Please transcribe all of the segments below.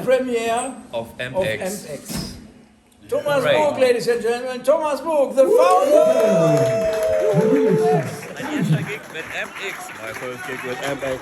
premiere of AMPX. AMPX. Thomas Moog, ladies and gentlemen, Thomas Moog, the founder! Mein erster Gig mit AMPX. My first gig with AMPX.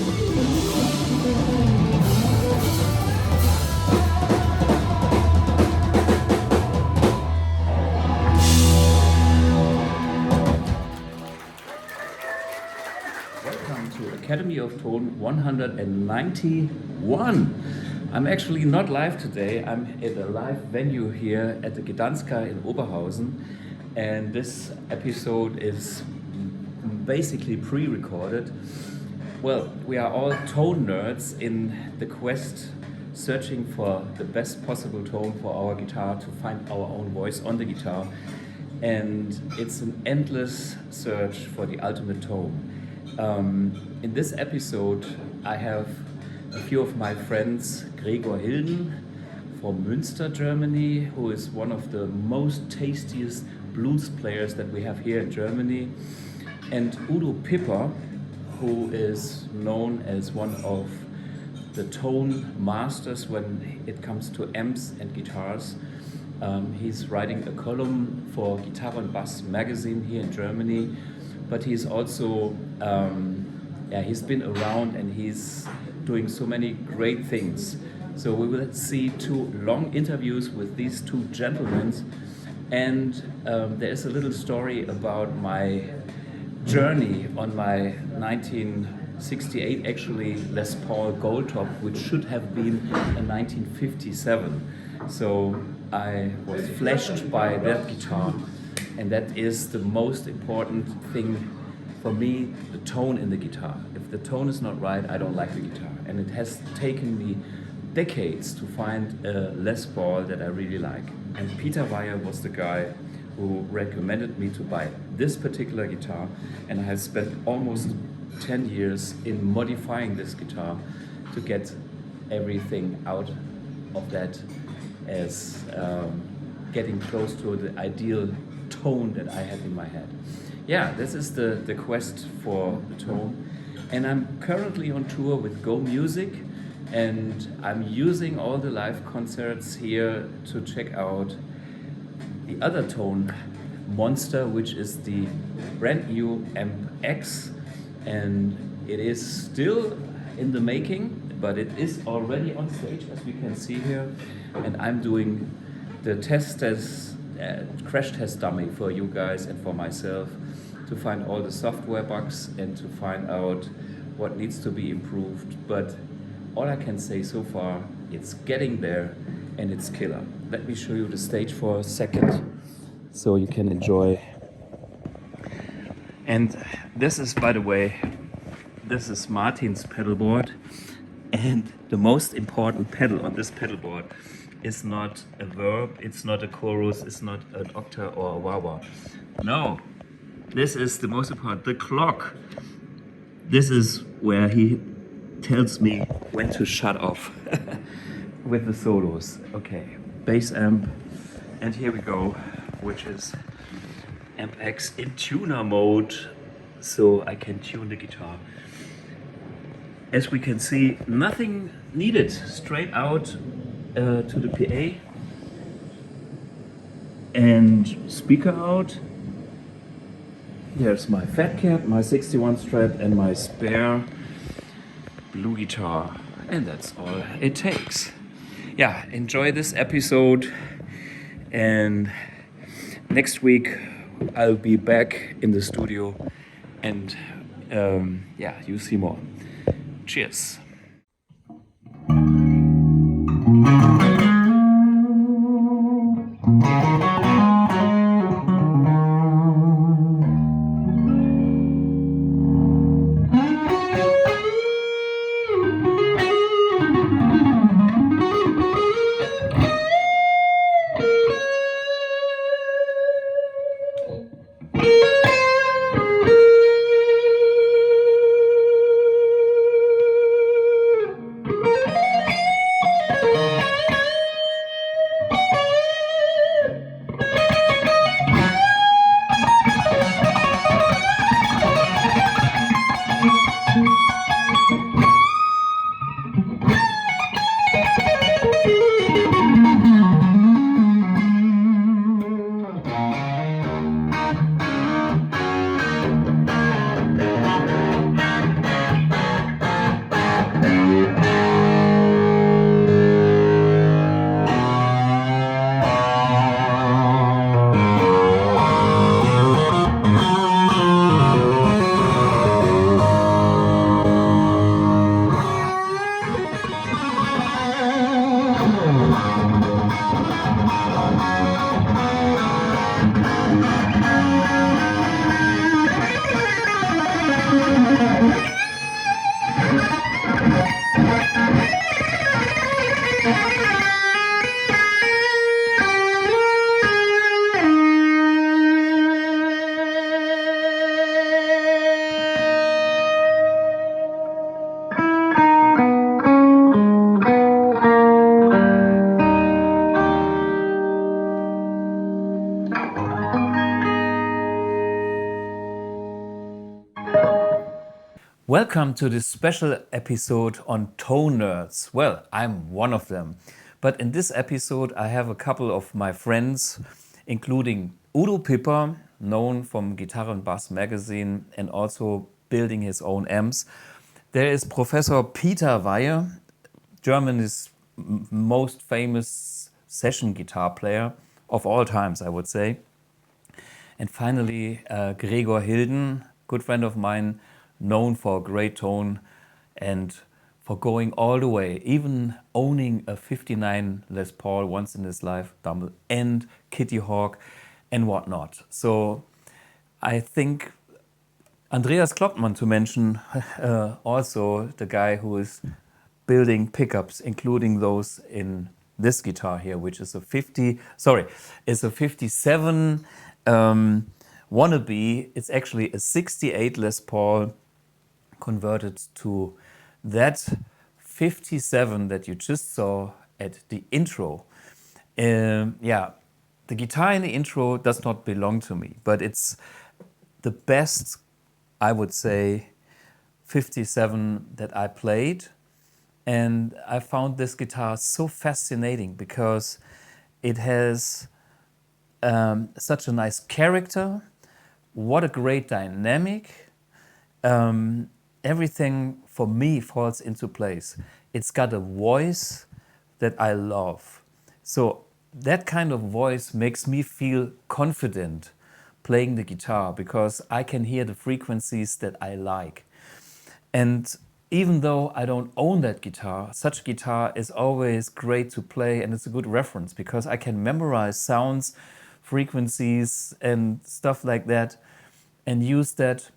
Welcome to Academy of Tone 191. I'm actually not live today. I'm at a live venue here at the Gdanska in Oberhausen, and this episode is basically pre-recorded. Well, we are all tone nerds in the quest searching for the best possible tone for our guitar to find our own voice on the guitar, and it's an endless search for the ultimate tone. In this episode, I have a few of my friends, Gregor Hilden from Münster, Germany, who is one of the most tastiest blues players that we have here in Germany, and Udo Pipper, who is known as one of the tone masters when it comes to amps and guitars. He's writing a column for Gitarre&Bass magazine here in Germany, but he's also, he's been around and he's doing so many great things. So we will see two long interviews with these two gentlemen, and there is a little story about my journey on my 1968 actually Les Paul Goldtop, which should have been a 1957. So I was flashed by that guitar, and that is the most important thing for me, the tone in the guitar. If the tone is not right, I don't like the guitar. And it has taken me decades to find a Les Paul that I really like. And Peter Weyer was the guy who recommended me to buy this particular guitar, and I have spent almost 10 years in modifying this guitar to get everything out of that as getting close to the ideal tone that I had in my head. Yeah, this is the quest for the tone, and I'm currently on tour with Go Music, and I'm using all the live concerts here to check out the other tone monster, which is the brand new AMPX, and it is still in the making, but it is already on stage, as we can see here, and I'm doing the crash test dummy for you guys and for myself to find all the software bugs and to find out what needs to be improved. But all I can say so far, it's getting there and it's killer. Let me show you the stage for a second so you can enjoy. And this is, by the way, this is Martin's pedalboard, and the most important pedal on this pedalboard is not a verb, it's not a chorus, it's not an octa or a wah-wah. No, this is the most important, the clock. This is where he tells me when to shut off with the solos. Okay, bass amp, and here we go, which is AMPX in tuner mode, so I can tune the guitar. As we can see, nothing needed, straight out to the PA and speaker out. There's my Fat Cat, my 61 Strat, and my spare BluGuitar, and that's all it takes. Yeah, enjoy this episode, and next week I'll be back in the studio, and you see more. Cheers. Welcome to this special episode on tone nerds. Well, I'm one of them. But in this episode, I have a couple of my friends, including Udo Pipper, known from Gitarre&Bass magazine and also building his own amps. There is Professor Peter Weihe, Germany's most famous session guitar player of all times, I would say. And finally, Gregor Hilden, good friend of mine, known for great tone and for going all the way, even owning a 59 Les Paul once in his life, double, and Kitty Hawk and whatnot. So I think Andreas Kloppmann to mention, also the guy who is building pickups, including those in this guitar here, which is a 57 wannabe. It's actually a 68 Les Paul converted to that 57 that you just saw at the intro. The guitar in the intro does not belong to me, but it's the best, I would say, 57 that I played. And I found this guitar so fascinating because it has such a nice character. What a great dynamic. Everything for me falls into place. It's got a voice that I love. So that kind of voice makes me feel confident playing the guitar because I can hear the frequencies that I like. And even though I don't own that guitar, such a guitar is always great to play, and it's a good reference because I can memorize sounds, frequencies and stuff like that and use that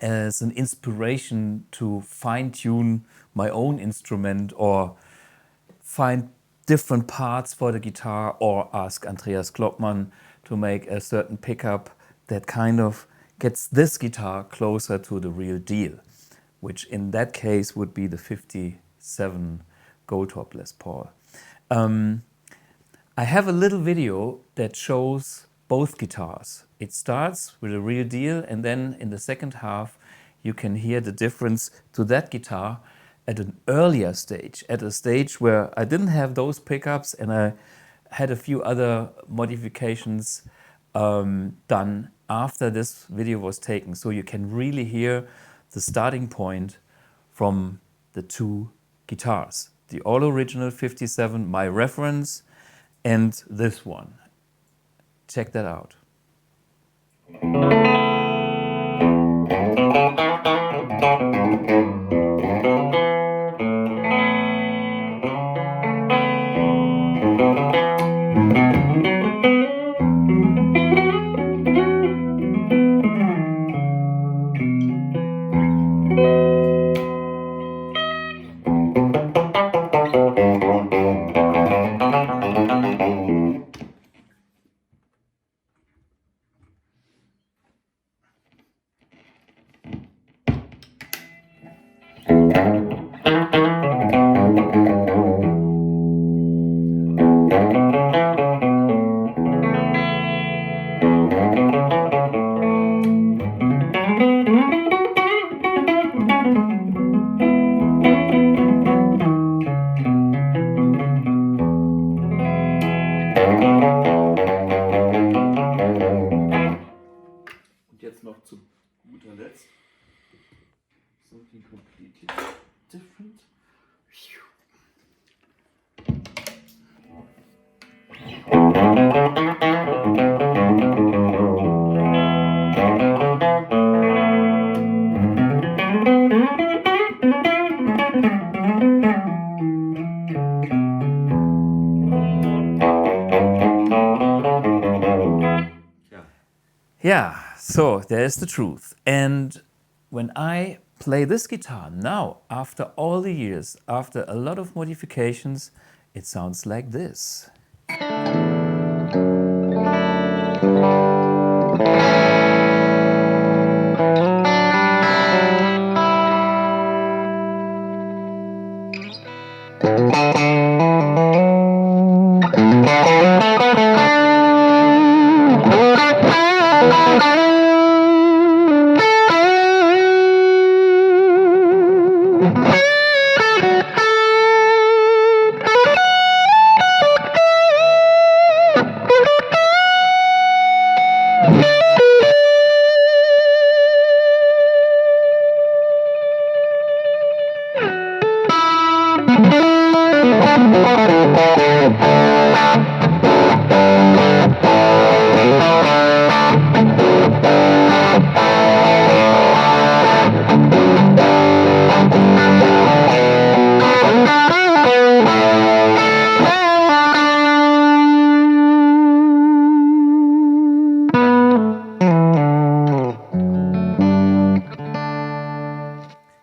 as an inspiration to fine-tune my own instrument or find different parts for the guitar or ask Andreas Kloppmann to make a certain pickup that kind of gets this guitar closer to the real deal, which in that case would be the 57 Goldtop Les Paul. I have a little video that shows both guitars. It starts with a real deal, and then in the second half you can hear the difference to that guitar at an earlier stage, at a stage where I didn't have those pickups and I had a few other modifications done after this video was taken. So you can really hear the starting point from the two guitars. The all original 57, my reference, and this one. Check that out. Jetzt noch zu guter Letzt something completely different. Yeah, so there's the truth. And when I play this guitar now, after all the years, after a lot of modifications, it sounds like this.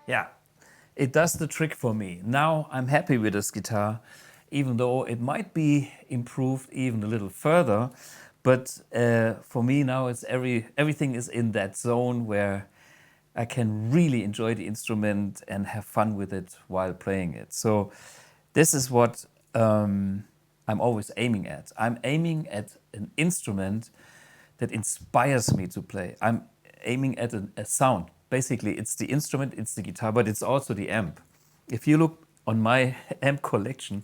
Yeah, it does the trick for me. Now I'm happy with this guitar, even though it might be improved even a little further. But for me now, it's everything is in that zone where I can really enjoy the instrument and have fun with it while playing it. So this is what I'm always aiming at. I'm aiming at an instrument that inspires me to play. I'm aiming at a sound. Basically, it's the instrument, it's the guitar, but it's also the amp. If you look on my amp collection,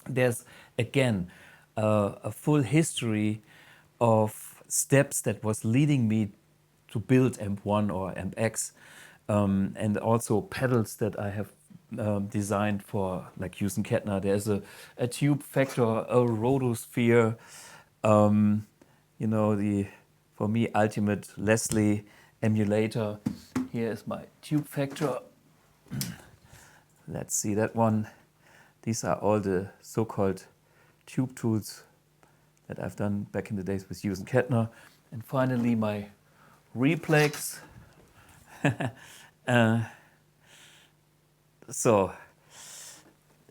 there's again a full history of steps that was leading me to build AMP1 or AMPX, and also pedals that I have designed for, like Houston Kettner. There's a tube factor, a rotosphere, you know, the, for me, ultimate Leslie emulator. Here is my tube factor. Let's see that one. These are all the so-called tube tools that I've done back in the days with Houston Kettner. And finally, my Replex. So,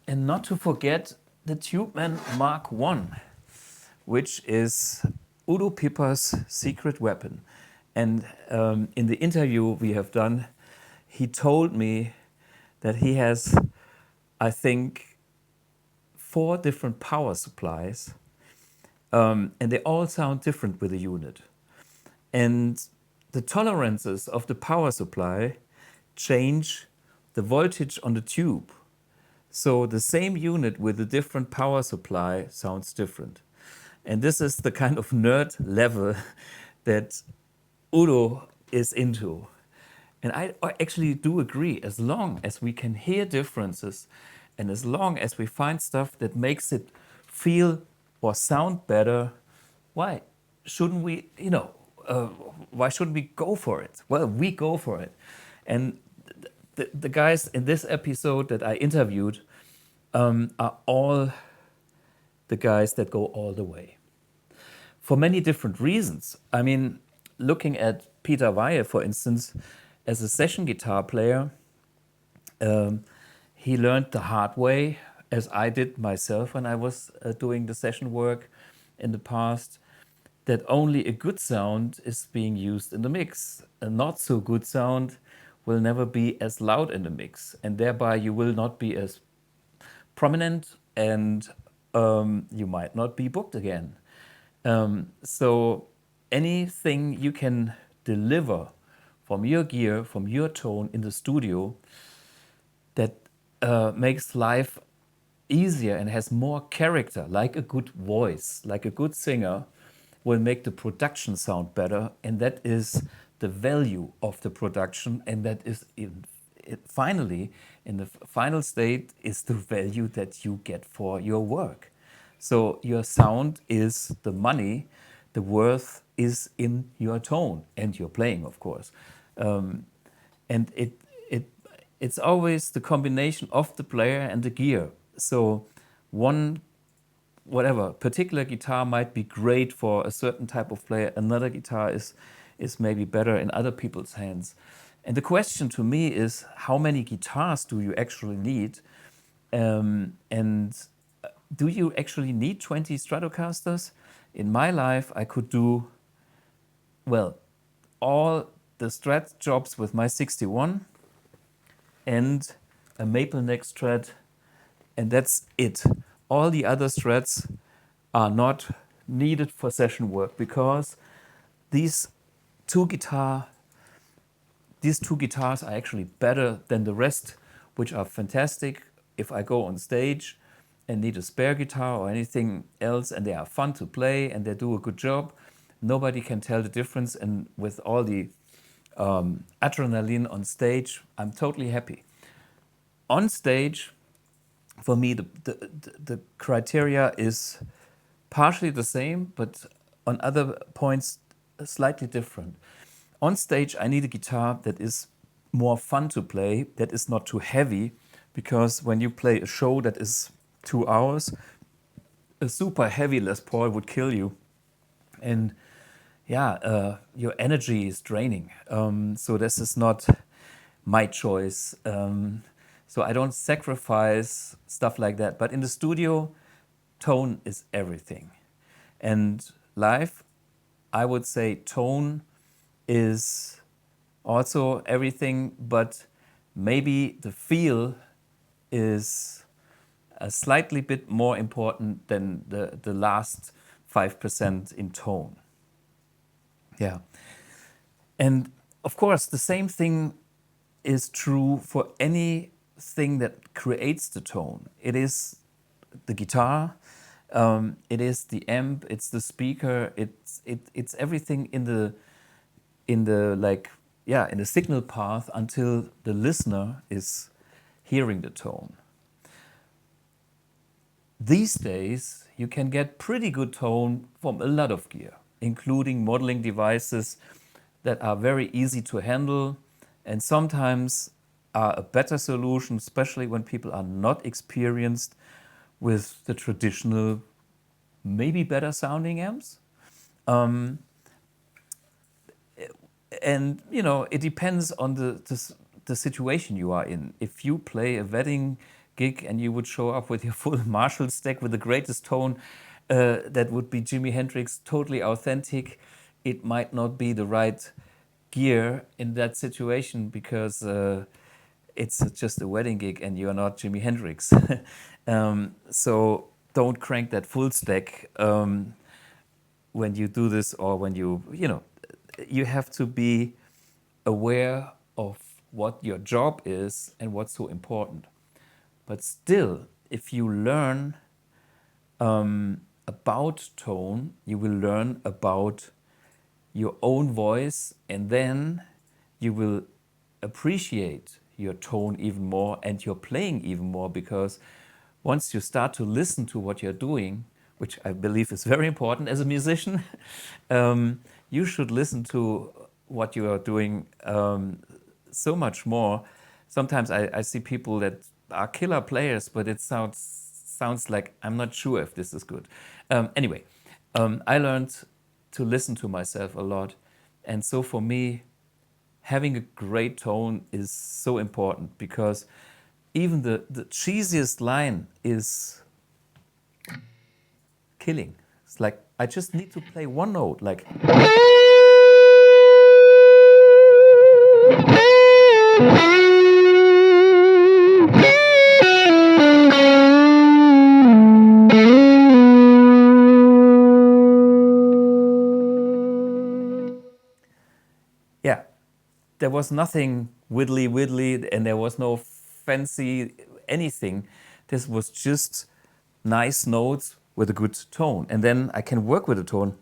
and not to forget the Tubeman Mark I, which is Udo Pipper's secret weapon. And in the interview we have done, he told me that he has, I think, 4 different power supplies, and they all sound different with the unit. And the tolerances of the power supply change the voltage on the tube. So the same unit with a different power supply sounds different. And this is the kind of nerd level that Udo is into. And I actually do agree, as long as we can hear differences and as long as we find stuff that makes it feel or sound better, why shouldn't we, why shouldn't we go for it? Well, we go for it. And the guys in this episode that I interviewed are all the guys that go all the way. For many different reasons. I mean, looking at Peter Weihe, for instance, as a session guitar player, he learned the hard way, as I did myself when I was doing the session work in the past, that only a good sound is being used in the mix. A not so good sound will never be as loud in the mix, and thereby you will not be as prominent, and you might not be booked again. So anything you can deliver from your gear, from your tone in the studio that makes life easier and has more character, like a good voice, like a good singer, will make the production sound better, and that is the value of the production, and that is finally, in the final state, is the value that you get for your work. So your sound is the money, the worth is in your tone and your playing, of course. And it's always the combination of the player and the gear. So one particular guitar might be great for a certain type of player. Another guitar is maybe better in other people's hands. And the question to me is, how many guitars do you actually need? And do you actually need 20 Stratocasters? In my life, I could do, well, all the Strat jobs with my 61 and a maple neck Strat, and that's it. All the other Strats are not needed for session work because these two guitars are actually better than the rest, which are fantastic if I go on stage and need a spare guitar or anything else, and they are fun to play and they do a good job. Nobody can tell the difference, and with all the adrenaline on stage, I'm totally happy. On stage, for me, the criteria is partially the same, but on other points, slightly different. On stage, I need a guitar that is more fun to play, that is not too heavy, because when you play a show that is 2 hours, a super heavy Les Paul would kill you. And yeah, your energy is draining. So this is not my choice. So I don't sacrifice stuff like that. But in the studio, tone is everything. And live, I would say tone is also everything, but maybe the feel is a slightly bit more important than the last 5% in tone. Yeah. And of course, the same thing is true for anything that creates the tone. It is the guitar, it is the amp, it's the speaker, it's everything in the like, yeah, in the signal path until the listener is hearing the tone. These days, you can get pretty good tone from a lot of gear, including modeling devices that are very easy to handle and sometimes are a better solution, especially when people are not experienced with the traditional, maybe better sounding amps. And you know, it depends on the situation you are in. If you play a wedding gig and you would show up with your full Marshall stack with the greatest tone, that would be Jimi Hendrix, totally authentic, it might not be the right gear in that situation because it's just a wedding gig and you're not Jimi Hendrix. So don't crank that full stack when you do this, or when you know, you have to be aware of what your job is and what's so important. But still, if you learn about tone, you will learn about your own voice, and then you will appreciate your tone even more and your playing even more, because once you start to listen to what you're doing, which I believe is very important as a musician, you should listen to what you are doing so much more. Sometimes I see people that are killer players, but it sounds like I'm not sure if this is good. Anyway, I learned to listen to myself a lot. And so for me, having a great tone is so important, because even the cheesiest line is killing. It's like, I just need to play one note, like. Yeah, there was nothing widdly, and there was no fancy anything. This was just nice notes with a good tone. And then I can work with the tone,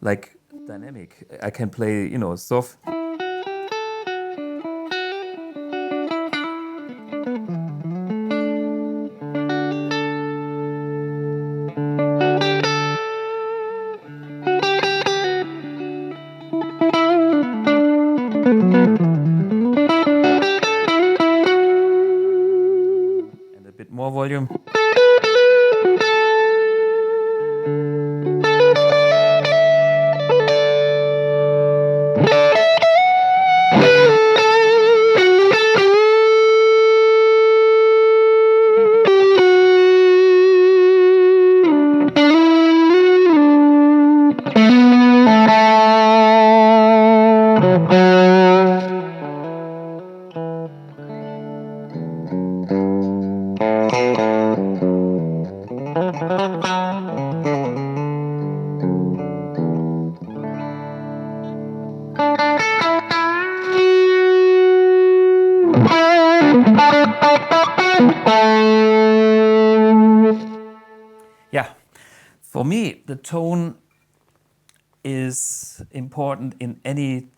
like dynamic. I can play, you know, soft. And a bit more volume. Yeah, for me, the tone is important in any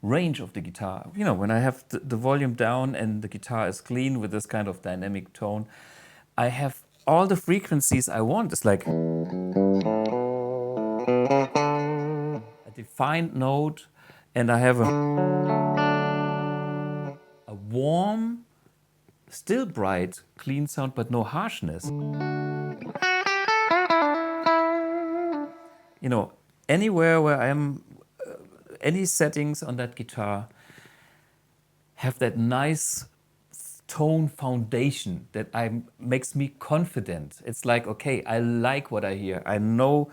range of the guitar. You know, when I have the volume down and the guitar is clean with this kind of dynamic tone, I have all the frequencies I want. It's like a defined note, and I have a warm, still bright, clean sound, but no harshness. You know, anywhere where I am, any settings on that guitar have that nice tone foundation that makes me confident. It's like, okay, I like what I hear. I know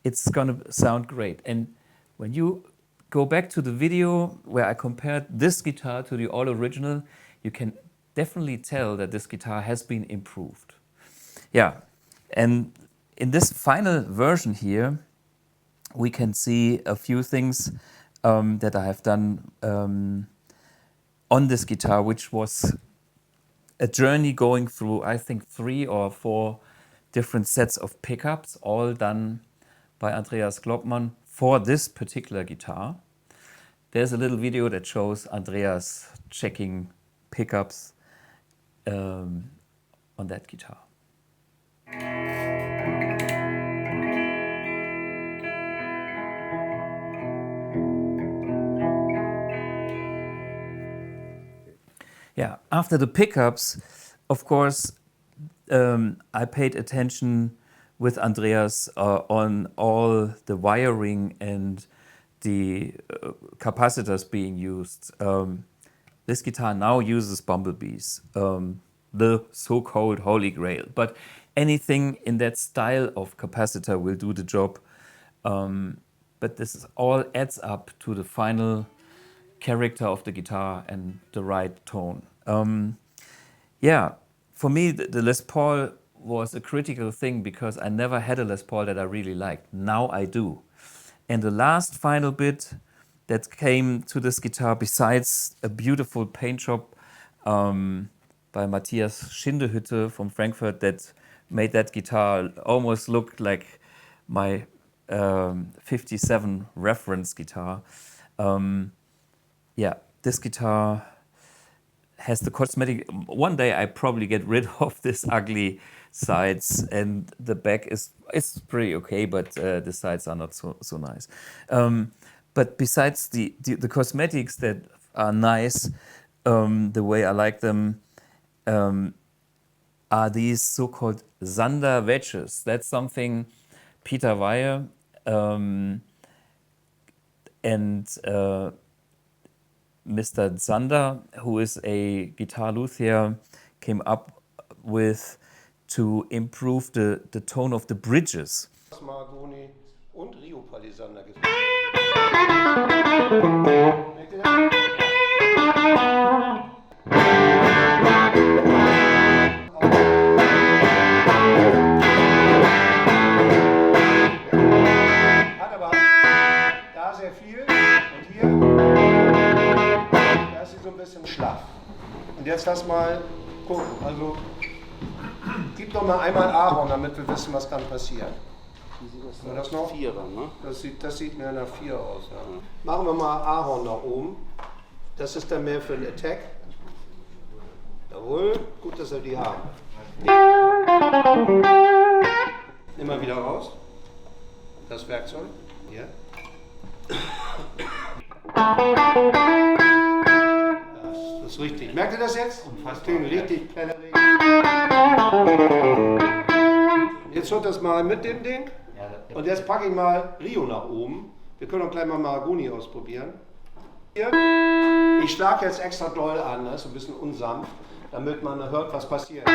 it's gonna sound great. And when you go back to the video where I compared this guitar to the all original, you can definitely tell that this guitar has been improved. Yeah, and in this final version here, we can see a few things that I have done on this guitar, which was a journey going through, I think, 3 or 4 different sets of pickups, all done by Andreas Glockmann for this particular guitar. There's a little video that shows Andreas checking pickups on that guitar. Yeah, after the pickups, of course, I paid attention with Andreas on all the wiring and the capacitors being used. This guitar now uses bumblebees, the so-called holy grail. But anything in that style of capacitor will do the job. But this all adds up to the final character of the guitar and the right tone. Yeah, for me, the Les Paul was a critical thing because I never had a Les Paul that I really liked. Now I do. And the last final bit that came to this guitar, besides a beautiful paint job by Matthias Schindehütte from Frankfurt that made that guitar almost look like my 57 reference guitar. Yeah, this guitar has the cosmetic. One day I probably get rid of this ugly sides, and the back is pretty okay, but the sides are not so nice. But besides the cosmetics that are nice, the way I like them, are these so-called Zander wedges. That's something Peter Weyer and Mr. Zander, who is a guitar luthier, came up with to improve the tone of the bridges. Mahagoni und Rio-Palisander gespielt. Hat aber da sehr viel und hier, da ist sie so ein bisschen schlaff. Und jetzt lass mal gucken. Also gib doch mal einmal Ahorn, damit wir wissen, was dann passiert. Wie sieht das War das noch? Vierer, ne? Das sieht mir nach 4 aus. Ja. Machen wir mal Ahorn nach oben. Das ist dann mehr für den Attack. Jawohl, gut, dass wir die haben. Immer wieder raus. Das Werkzeug. Hier. Das ist richtig. Merkt ihr das jetzt? Das klingt richtig pellerig. Jetzt hört das mal mit dem Ding. Und jetzt packe ich mal Rio nach oben. Wir können auch gleich mal Mahagoni ausprobieren. Hier. Ich schlage jetzt extra doll an, ne? So ein bisschen unsanft, damit man hört, was passiert. Der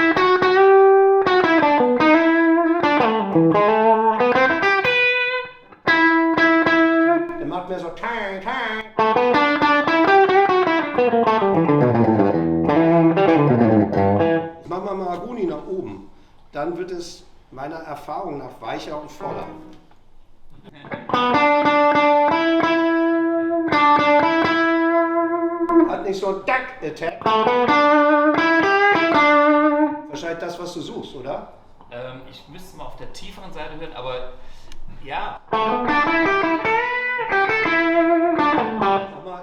macht mir so tang, tang. Ich mache mal Mahagoni nach oben. Dann wird es meiner Erfahrung nach weicher und voller. Hat nicht so ein Duck-Attack. Wahrscheinlich das, was du suchst, oder? Ich müsste mal auf der tieferen Seite hören, aber ja.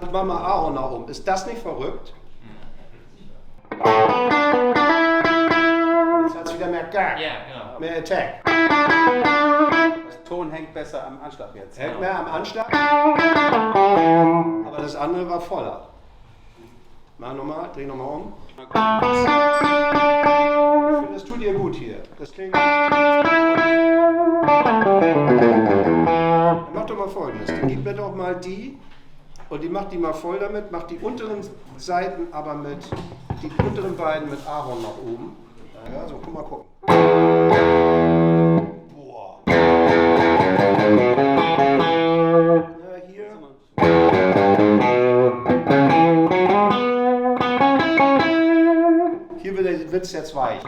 Ich mach mal Ahorn nach oben. Ist das nicht verrückt? Jetzt hat es wieder mehr Gag. Ja, genau. Mehr Attack. Der Ton hängt besser am Anschlag jetzt. Hängt mehr am Anschlag. Aber das andere war voller. Mach nochmal, dreh nochmal um. Ich finde, das tut ihr gut hier. Das klingt. Mach doch mal Folgendes. Dann gib mir doch mal die und die macht die mal voll damit. Macht die unteren Seiten aber mit, die unteren beiden mit Ahorn nach oben. Ja, so, guck mal gucken. Boah. Ja, hier. Hier wird es jetzt weich.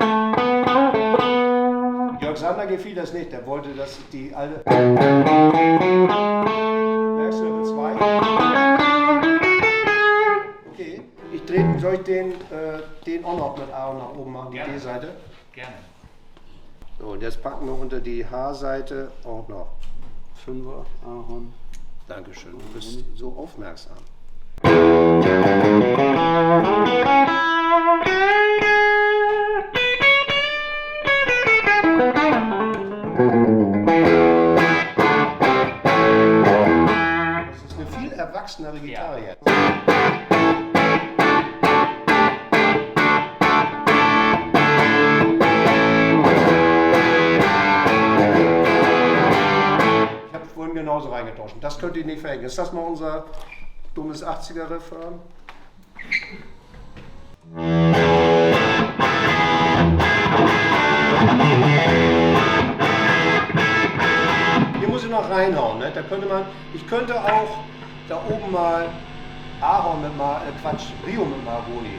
Jörg Sander gefiel das nicht, der wollte, dass die alte. Merkst du, wird's weich? Okay, soll ich den auch noch mit A und nach oben machen, die D-Seite? Gerne. So, und jetzt packen wir unter die H-Seite auch noch. 5er, Ahorn. Dankeschön, du bist so aufmerksam. Das ist eine viel erwachsenere Gitarre jetzt. Ich habe vorhin genauso reingetauscht. Das könnt ihr nicht verhängen. Ist das mal unser dummes 80er-Refrain? Hier muss ich noch reinhauen, ne? Da könnte man, ich könnte auch da oben mal Ahorn mit Rio mit Margoni.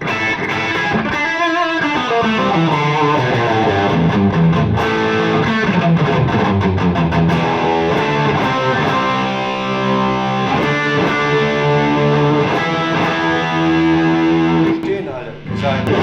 Stehen alle, Seiten.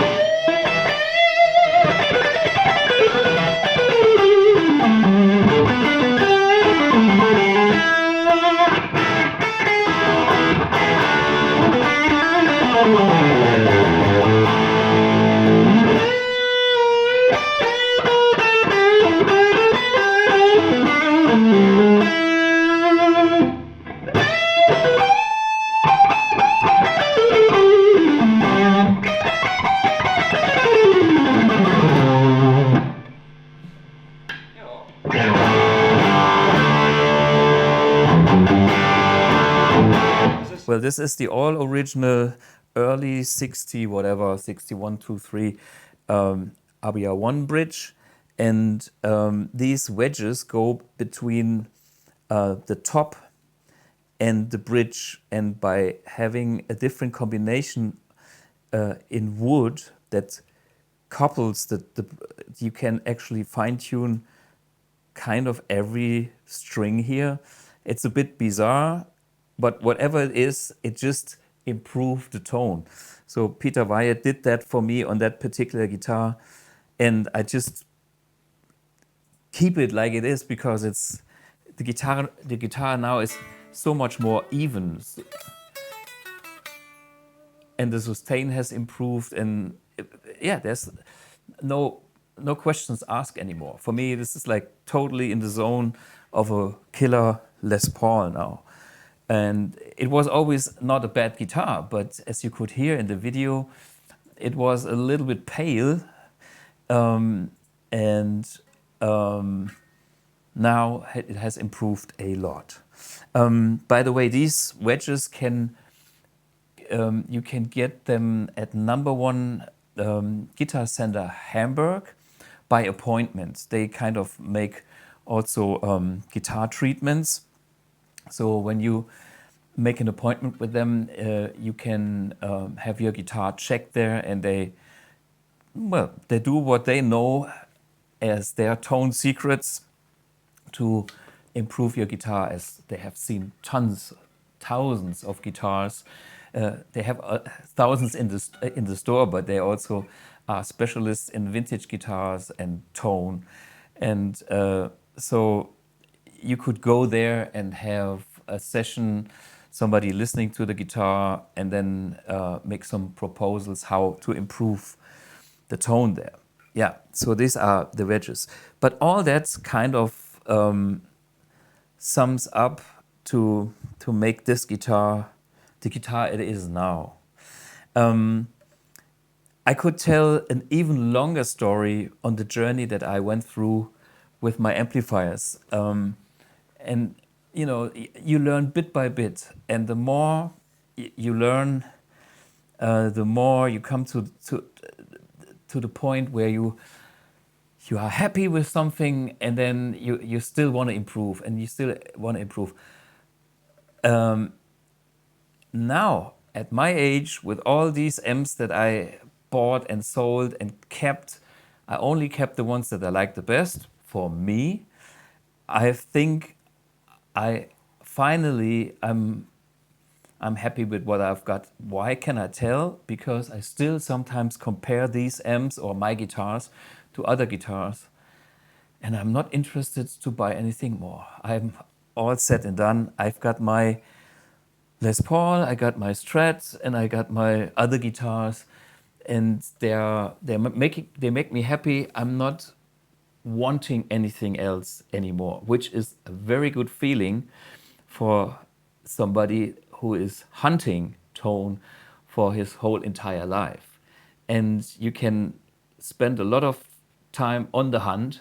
Well, this is the all original early 60, whatever, 61, 2, 3 RBR1 bridge. And these wedges go between the top and the bridge. And by having a different combination in wood that couples you can actually fine tune kind of every string here. It's a bit bizarre, but whatever it is, it just improved the tone. So Peter Wyatt did that for me on that particular guitar, and I just keep it like it is because it's the guitar now is so much more even, and the sustain has improved, and yeah, there's no questions asked anymore. For me, this is like totally in the zone of a killer Les Paul now. And it was always not a bad guitar, but as you could hear in the video, it was a little bit pale. Now it has improved a lot. By the way, these wedges you can get them at #1 Guitar Center Hamburg by appointment. They kind of make also guitar treatments. So when you make an appointment with them, you can have your guitar checked there, and they do what they know as their tone secrets to improve your guitar, as they have seen thousands of guitars. They have thousands in the store, but they also are specialists in vintage guitars and tone. And so you could go there and have a session, somebody listening to the guitar, and then make some proposals how to improve the tone there. yeah, so these are the wedges. But all that kind of sums up to make this guitar the guitar it is now. I could tell an even longer story on the journey that I went through with my amplifiers. And you know, you learn bit by bit, and the more you learn, the more you come to the point where you are happy with something, and then you still want to improve, and you still want to improve. Now, at my age, with all these amps that I bought and sold and kept, I only kept the ones that I like the best for me. I think I'm happy with what I've got. Why can I tell? Because I still sometimes compare these amps or my guitars to other guitars, and I'm not interested to buy anything more. I'm all set and done. I've got my Les Paul, I got my Strat, and I got my other guitars, and they make me happy. I'm not wanting anything else anymore, which is a very good feeling for somebody who is hunting tone for his whole entire life. And you can spend a lot of time on the hunt,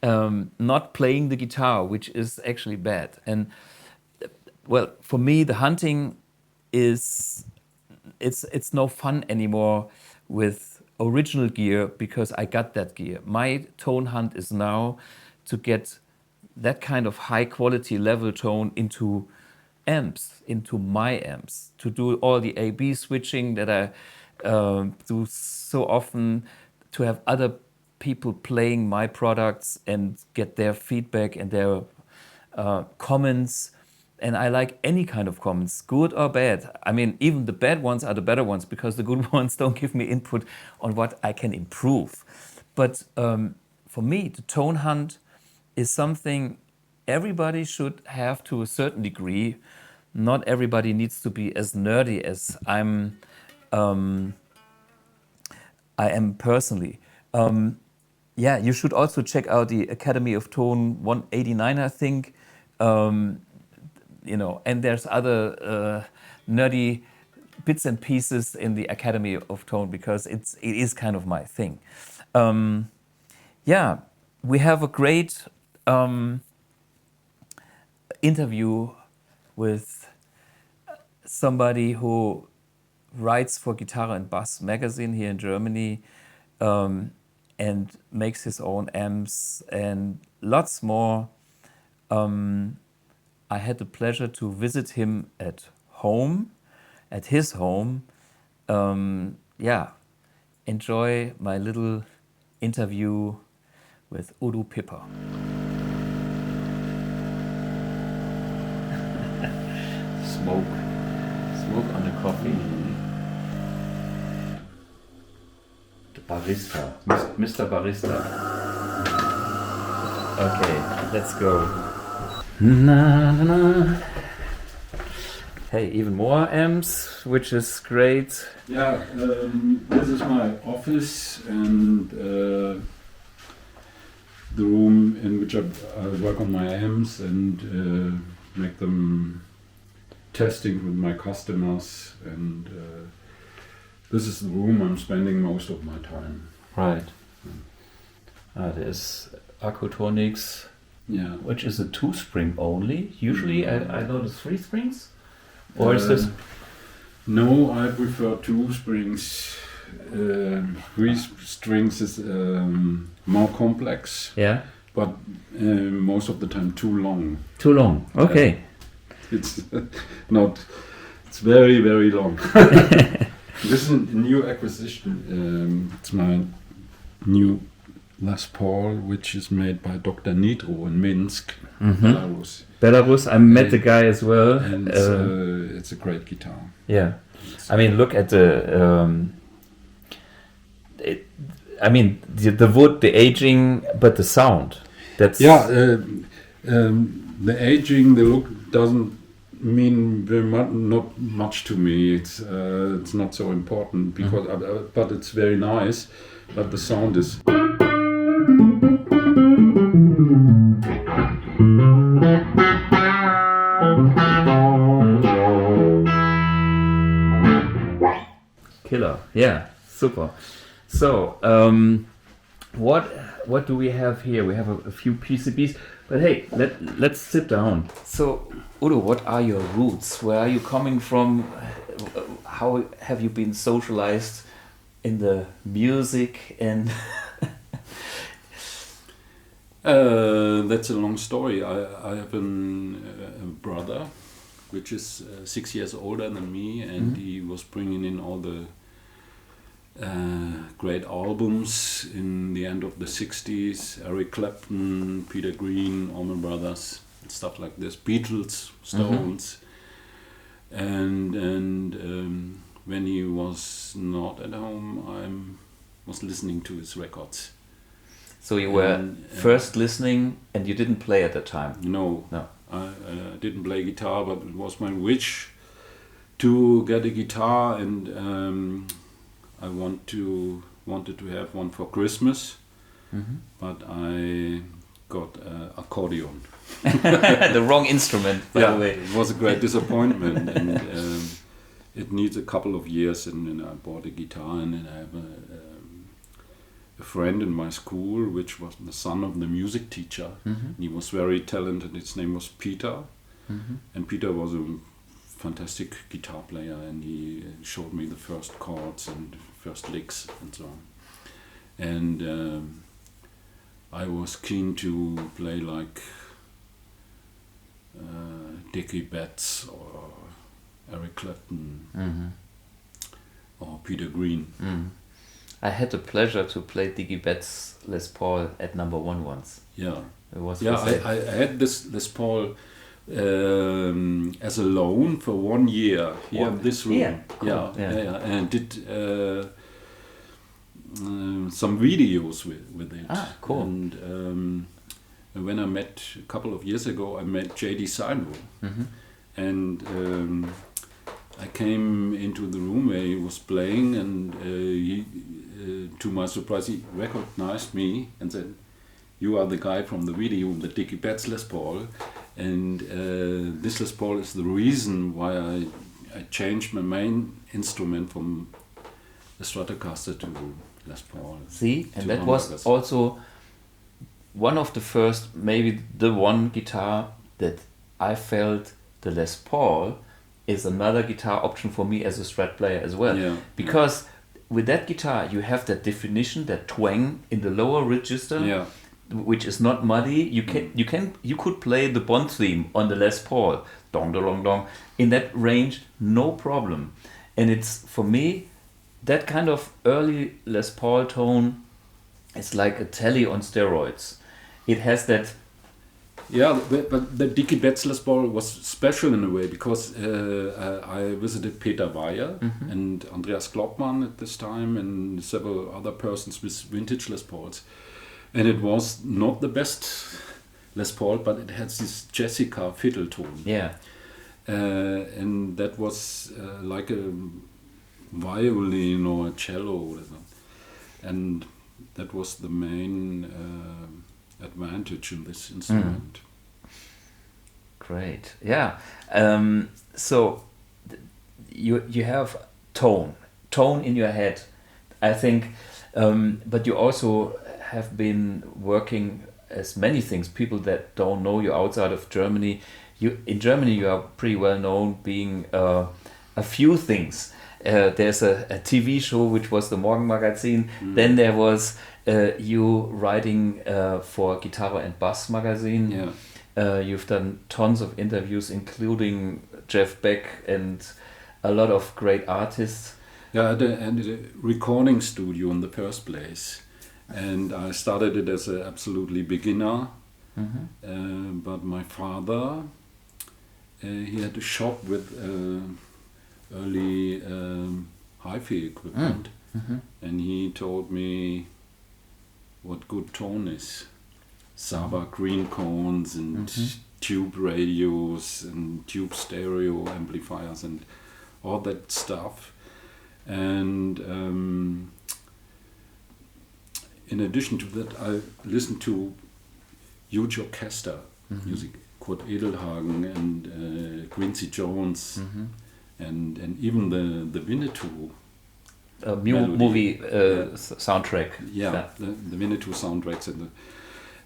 not playing the guitar, which is actually bad. And well, for me, the hunting it's no fun anymore with original gear, because I got that gear. My tone hunt is now to get that kind of high quality level tone into amps, into my amps, to do all the A/B switching that I do so often, to have other people playing my products and get their feedback and their comments. And I like any kind of comments, good or bad. I mean, even the bad ones are the better ones, because the good ones don't give me input on what I can improve. But for me, the tone hunt is something everybody should have to a certain degree. Not everybody needs to be as nerdy as I am personally. Yeah, you should also check out the Academy of Tone 189, I think. You know, and there's other nerdy bits and pieces in the Academy of Tone, because it is kind of my thing. Yeah, we have a great interview with somebody who writes for Gitarre&Bass magazine here in Germany, and makes his own amps and lots more. I had the pleasure to visit him at his home. Yeah, enjoy my little interview with Udo Pipper. Smoke on the coffee. The barista, Mr. Barista. Okay, let's go. Na, na, na. Hey, even more amps, which is great. Yeah, this is my office and the room in which I work on my amps and make them testing with my customers, and this is the room I'm spending most of my time. Right. There's Acutonics. Yeah. Which is a 2-spring only. Usually I know the 3 springs. Or is this? No, I prefer 2 springs. 3 strings is more complex. Yeah. But most of the time too long. Too long. Okay. It's not. It's very, very long. This is a new acquisition. It's my new Les Paul, which is made by Dr. Nitro in Minsk, Belarus. Belarus, I met the guy as well. And it's a great guitar. Yeah. I mean, look at the... the wood, the aging, but the sound. That's... Yeah, the aging, the look doesn't mean very much, not much to me. It's not so important, because but it's very nice. but the sound is. Killer, yeah, super. So, what do we have here? We have a few PCBs, but hey, let's sit down. So, Udo, what are your roots? Where are you coming from? How have you been socialized in the music and? That's a long story. I have a brother, which is 6 years older than me, and he was bringing in all the great albums in the end of the 60s. Eric Clapton, Peter Green, Allman Brothers, stuff like this. Beatles, Stones, and when he was not at home, I was listening to his records. So you were first listening, and you didn't play at the time. No. I didn't play guitar, but it was my wish to get a guitar, and I wanted to have one for Christmas, but I got an accordion. The wrong instrument, by the way. It was a great disappointment, and it needs a couple of years, and then I bought a guitar, and then I have a friend in my school, which was the son of the music teacher. He was very talented. His name was Peter, and Peter was a fantastic guitar player, and he showed me the first chords and first licks and so on. And I was keen to play like Dickie Betts or Eric Clapton or Peter Green. I had the pleasure to play Dickie Betts Les Paul at number 1 once. Yeah. It was I had this Les Paul as a loan for 1 year here in this room. Yeah, cool. Yeah, and did some videos with it. Ah, cool. And when I met a couple of years ago, I met J.D. Seinro, and I came into the room where he was playing, and he, to my surprise, he recognized me and said, "You are the guy from the video, the Dickie Betts Les Paul." And this Les Paul is the reason why I changed my main instrument from the Stratocaster to Les Paul. See, and that was also one of the first, maybe the one guitar that I felt the Les Paul is another guitar option for me as a Strat player as well. Yeah. Because with that guitar you have that definition, that twang in the lower register. Yeah. Which is not muddy. You could play the Bond theme on the Les Paul, dong dong dong, in that range, no problem. And it's, for me, that kind of early Les Paul tone is like a telly on steroids. It has that. Yeah, but the Dickie Betts Les Paul was special in a way, because I visited Peter Weyer and Andreas Kloppmann at this time, and several other persons with vintage Les Pauls. And it was not the best Les Paul, but it had this Jessica fiddle tone. Yeah. And that was like a violin or a cello. And that was the main advantage in this instrument. Great. Yeah. So you have tone in your head, I think, but you also have been working as many things. People that don't know you outside of Germany, in Germany you are pretty well known being a few things. There's a TV show which was the Morgenmagazin. Then there was you writing for Gitarre&Bass magazine. Yeah. You've done tons of interviews, including Jeff Beck and a lot of great artists. Yeah, I had a recording studio in the first place. And I started it as an absolutely beginner, but my father, he had a shop with early hi-fi equipment, and he told me what good tone is. Saba green cones and tube radios and tube stereo amplifiers and all that stuff. And in addition to that, I listen to huge orchestra music, Kurt Edelhagen and Quincy Jones, and even the Winnetou. Melody. Movie soundtrack. Yeah, the Winnetou soundtracks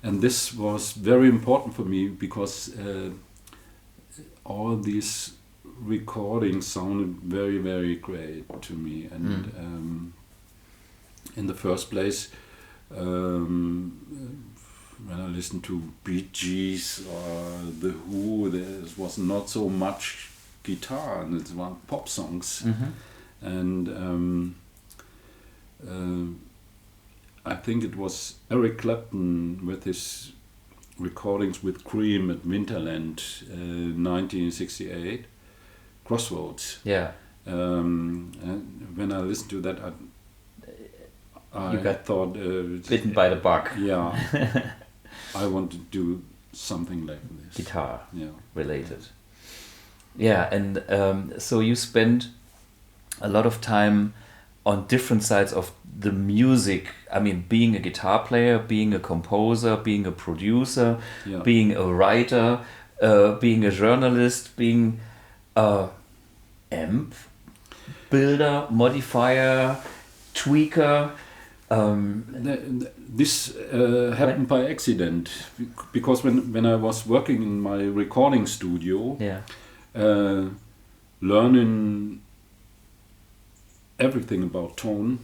and this was very important for me because all these recordings sounded very, very great to me. And in the first place, when I listened to Bee Gees or The Who, there was not so much guitar, and it was pop songs. And I think it was Eric Clapton with his recordings with Cream at Winterland, 1968, Crossroads. Yeah. And when I listened to that, I got thought bitten by the bug. Yeah, I want to do something like this. Guitar. Yeah. Related. Yeah, and so you spend a lot of time on different sides of the music. I mean, being a guitar player, being a composer, being a producer, being a writer, being a journalist, being a amp builder, modifier, tweaker. This happened by accident because when I was working in my recording studio, learning everything about tone,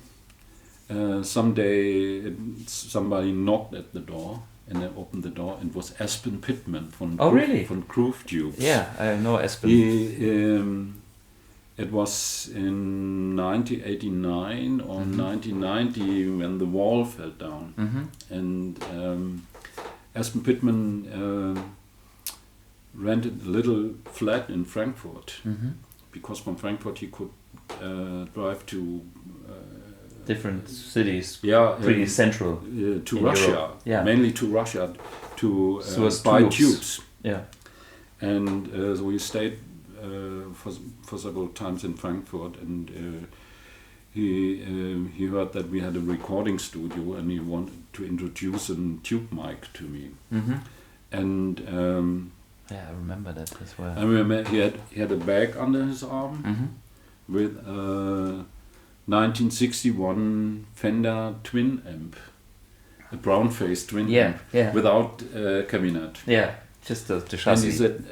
someday somebody knocked at the door and I opened the door and it was Aspen Pittman from Groove Tubes. Yeah, I know Aspen. It was in 1989 or 1990 when the wall fell down, and Aspen Pittman rented a little flat in Frankfurt because from Frankfurt he could drive to different cities. Pretty central to Russia, mainly to Russia to buy tubes. Yeah, and so we stayed for several times in Frankfurt, and he heard that we had a recording studio, and he wanted to introduce a tube mic to me. And I remember that as well. I remember he had a bag under his arm with a 1961 Fender twin amp, a brown-faced twin amp without cabinet. Yeah, just the chassis. And he said,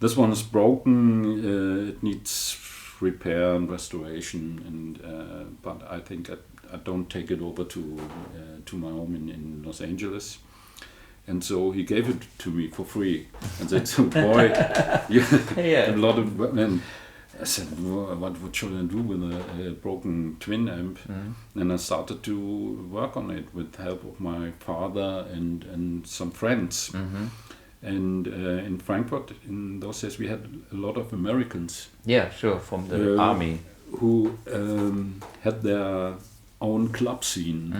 this one is broken, it needs repair and restoration, and but I think I don't take it over to my home in Los Angeles. And so he gave it to me for free and said, so boy, you have a lot of... And I said, what should I do with a broken twin amp? And I started to work on it with the help of my father and some friends. And in Frankfurt, in those days, we had a lot of Americans. Yeah, sure, from the army. Who had their own club scene,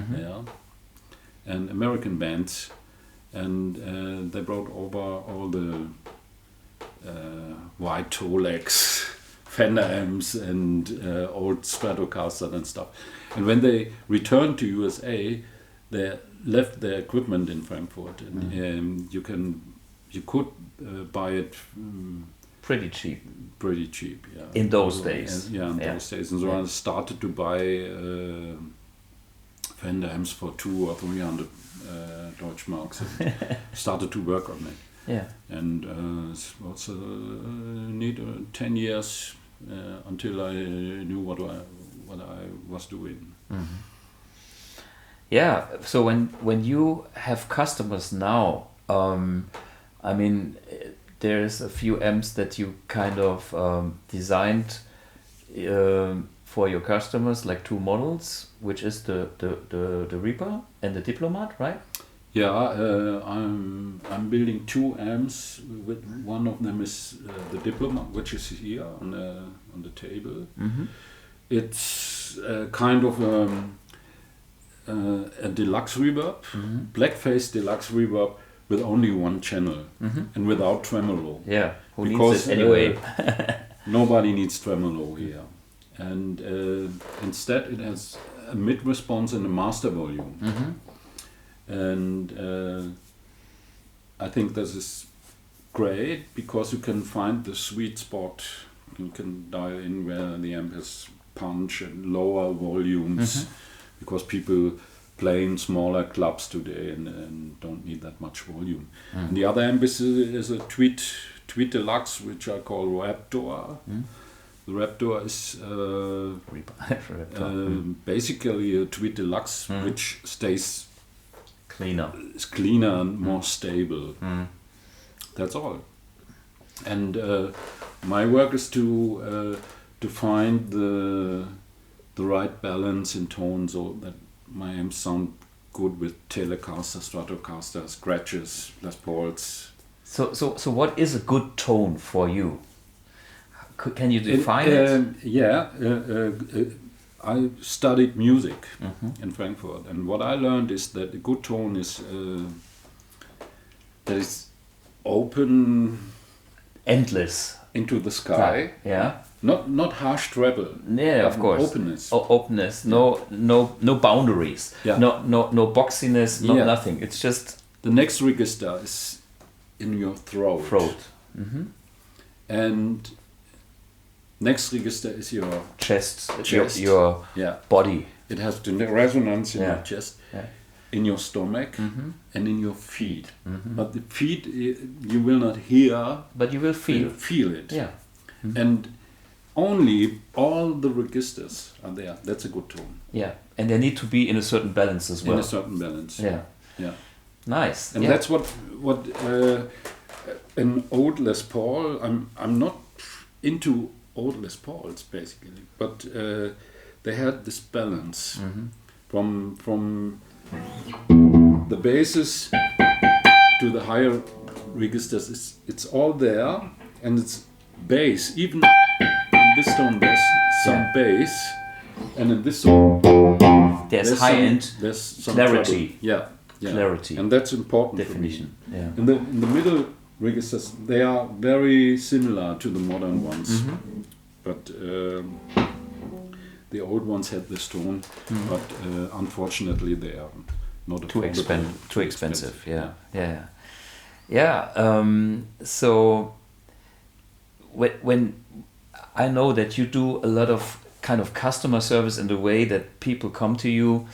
and American bands. And they brought over all the white Tolex Fender amps and old Stratocaster and stuff. And when they returned to USA, they left their equipment in Frankfurt, and you could buy it pretty cheap. Yeah. In those days. Those days. And so I started to buy Fender amps for 200 or 300 Deutschmarks. And started to work on it. Yeah. And it was need 10 years until I knew what I was doing. Yeah. So when you have customers now, I mean, there's a few amps that you kind of designed for your customers, like 2 models, which is the Reaper and the Diplomat, right? Yeah, I'm building 2 amps. With one of them is the Diplomat, which is here on the table. It's kind of a deluxe reverb, black-faced deluxe reverb with only 1 channel and without tremolo. Yeah, who needs it anyway? Nobody needs tremolo here. And instead it has a mid response and a master volume. And I think this is great because you can find the sweet spot. You can dial in where the amp has punch and lower volumes because people play in smaller clubs today and don't need that much volume. And the other amp is a Tweet Deluxe, which I call Raptor. The Raptor is basically a Tweet Deluxe, which stays cleaner and more stable. That's all. And my work is to find the right balance in tone so that my amps sound good with Telecaster, Stratocaster, Scratches, Les Pauls. So what is a good tone for you? Can you define it? I studied music in Frankfurt, and what I learned is that a good tone is that is open, endless into the sky. Yeah. Not harsh treble. Yeah, of course. Openness. Openness. No boundaries. Yeah. No boxiness. Nothing. It's just the next register is in your throat. And next register is your chest. Your body. It has the resonance in your chest, in your stomach, and in your feet. But the feet you will not hear, but you will feel. You feel it. Yeah. And only all the registers are there. That's a good tone. Yeah, and they need to be in a certain balance as well. In a certain balance. Yeah. Nice. And that's what an old Les Paul. I'm not into old Les Pauls basically, but they had this balance from the basses to the higher registers. It's all there, and it's bass. Even in this tone, there's some bass, and in this tone, there's high end. There's some clarity. Yeah. Clarity. And that's important. Definition. For me. Yeah. In the middle registers, they are very similar to the modern ones, but the old ones had this tone, but unfortunately they are not too expensive. Yeah. So when I know that you do a lot of kind of customer service in the way that people come to you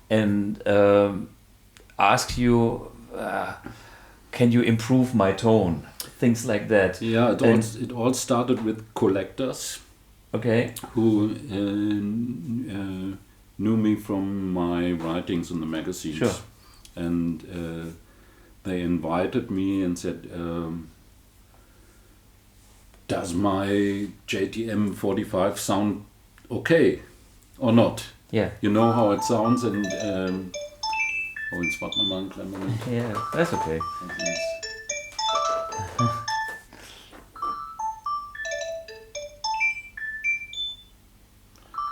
and ask you, can you improve my tone? Things like that. Yeah, it all started with collectors. Okay. Who knew me from my writings in the magazines. Sure. And they invited me and said, does my JTM 45 sound okay or not? Yeah. You know how it sounds, and jetzt warten wir mal einen kleinen Moment. Yeah, that's okay.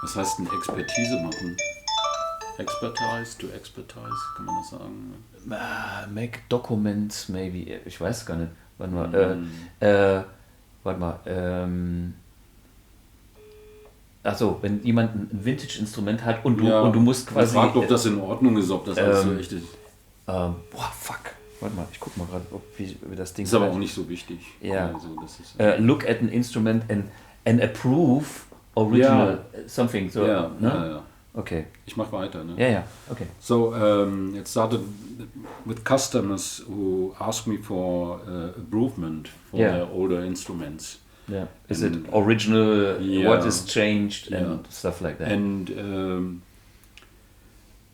Was heißt denn Expertise machen? Expertise to expertise, kann man das sagen? Make documents, maybe. Ich weiß gar nicht. Warte mal. Also, wenn jemand ein Vintage-Instrument hat und du musst quasi... Man fragt, ob das in Ordnung ist, ob das alles so echt ist. Fuck. Warte mal, ich guck mal gerade, wie das Ding... Ist aber auch nicht so wichtig. Ja. Also, das ist, look at an instrument and approve original something. So, ja. Okay. Ich mach weiter. Ne? Yeah. Okay. So it started with customers who asked me for improvement for their older instruments. Yeah. Is it original? What is changed and stuff like that? And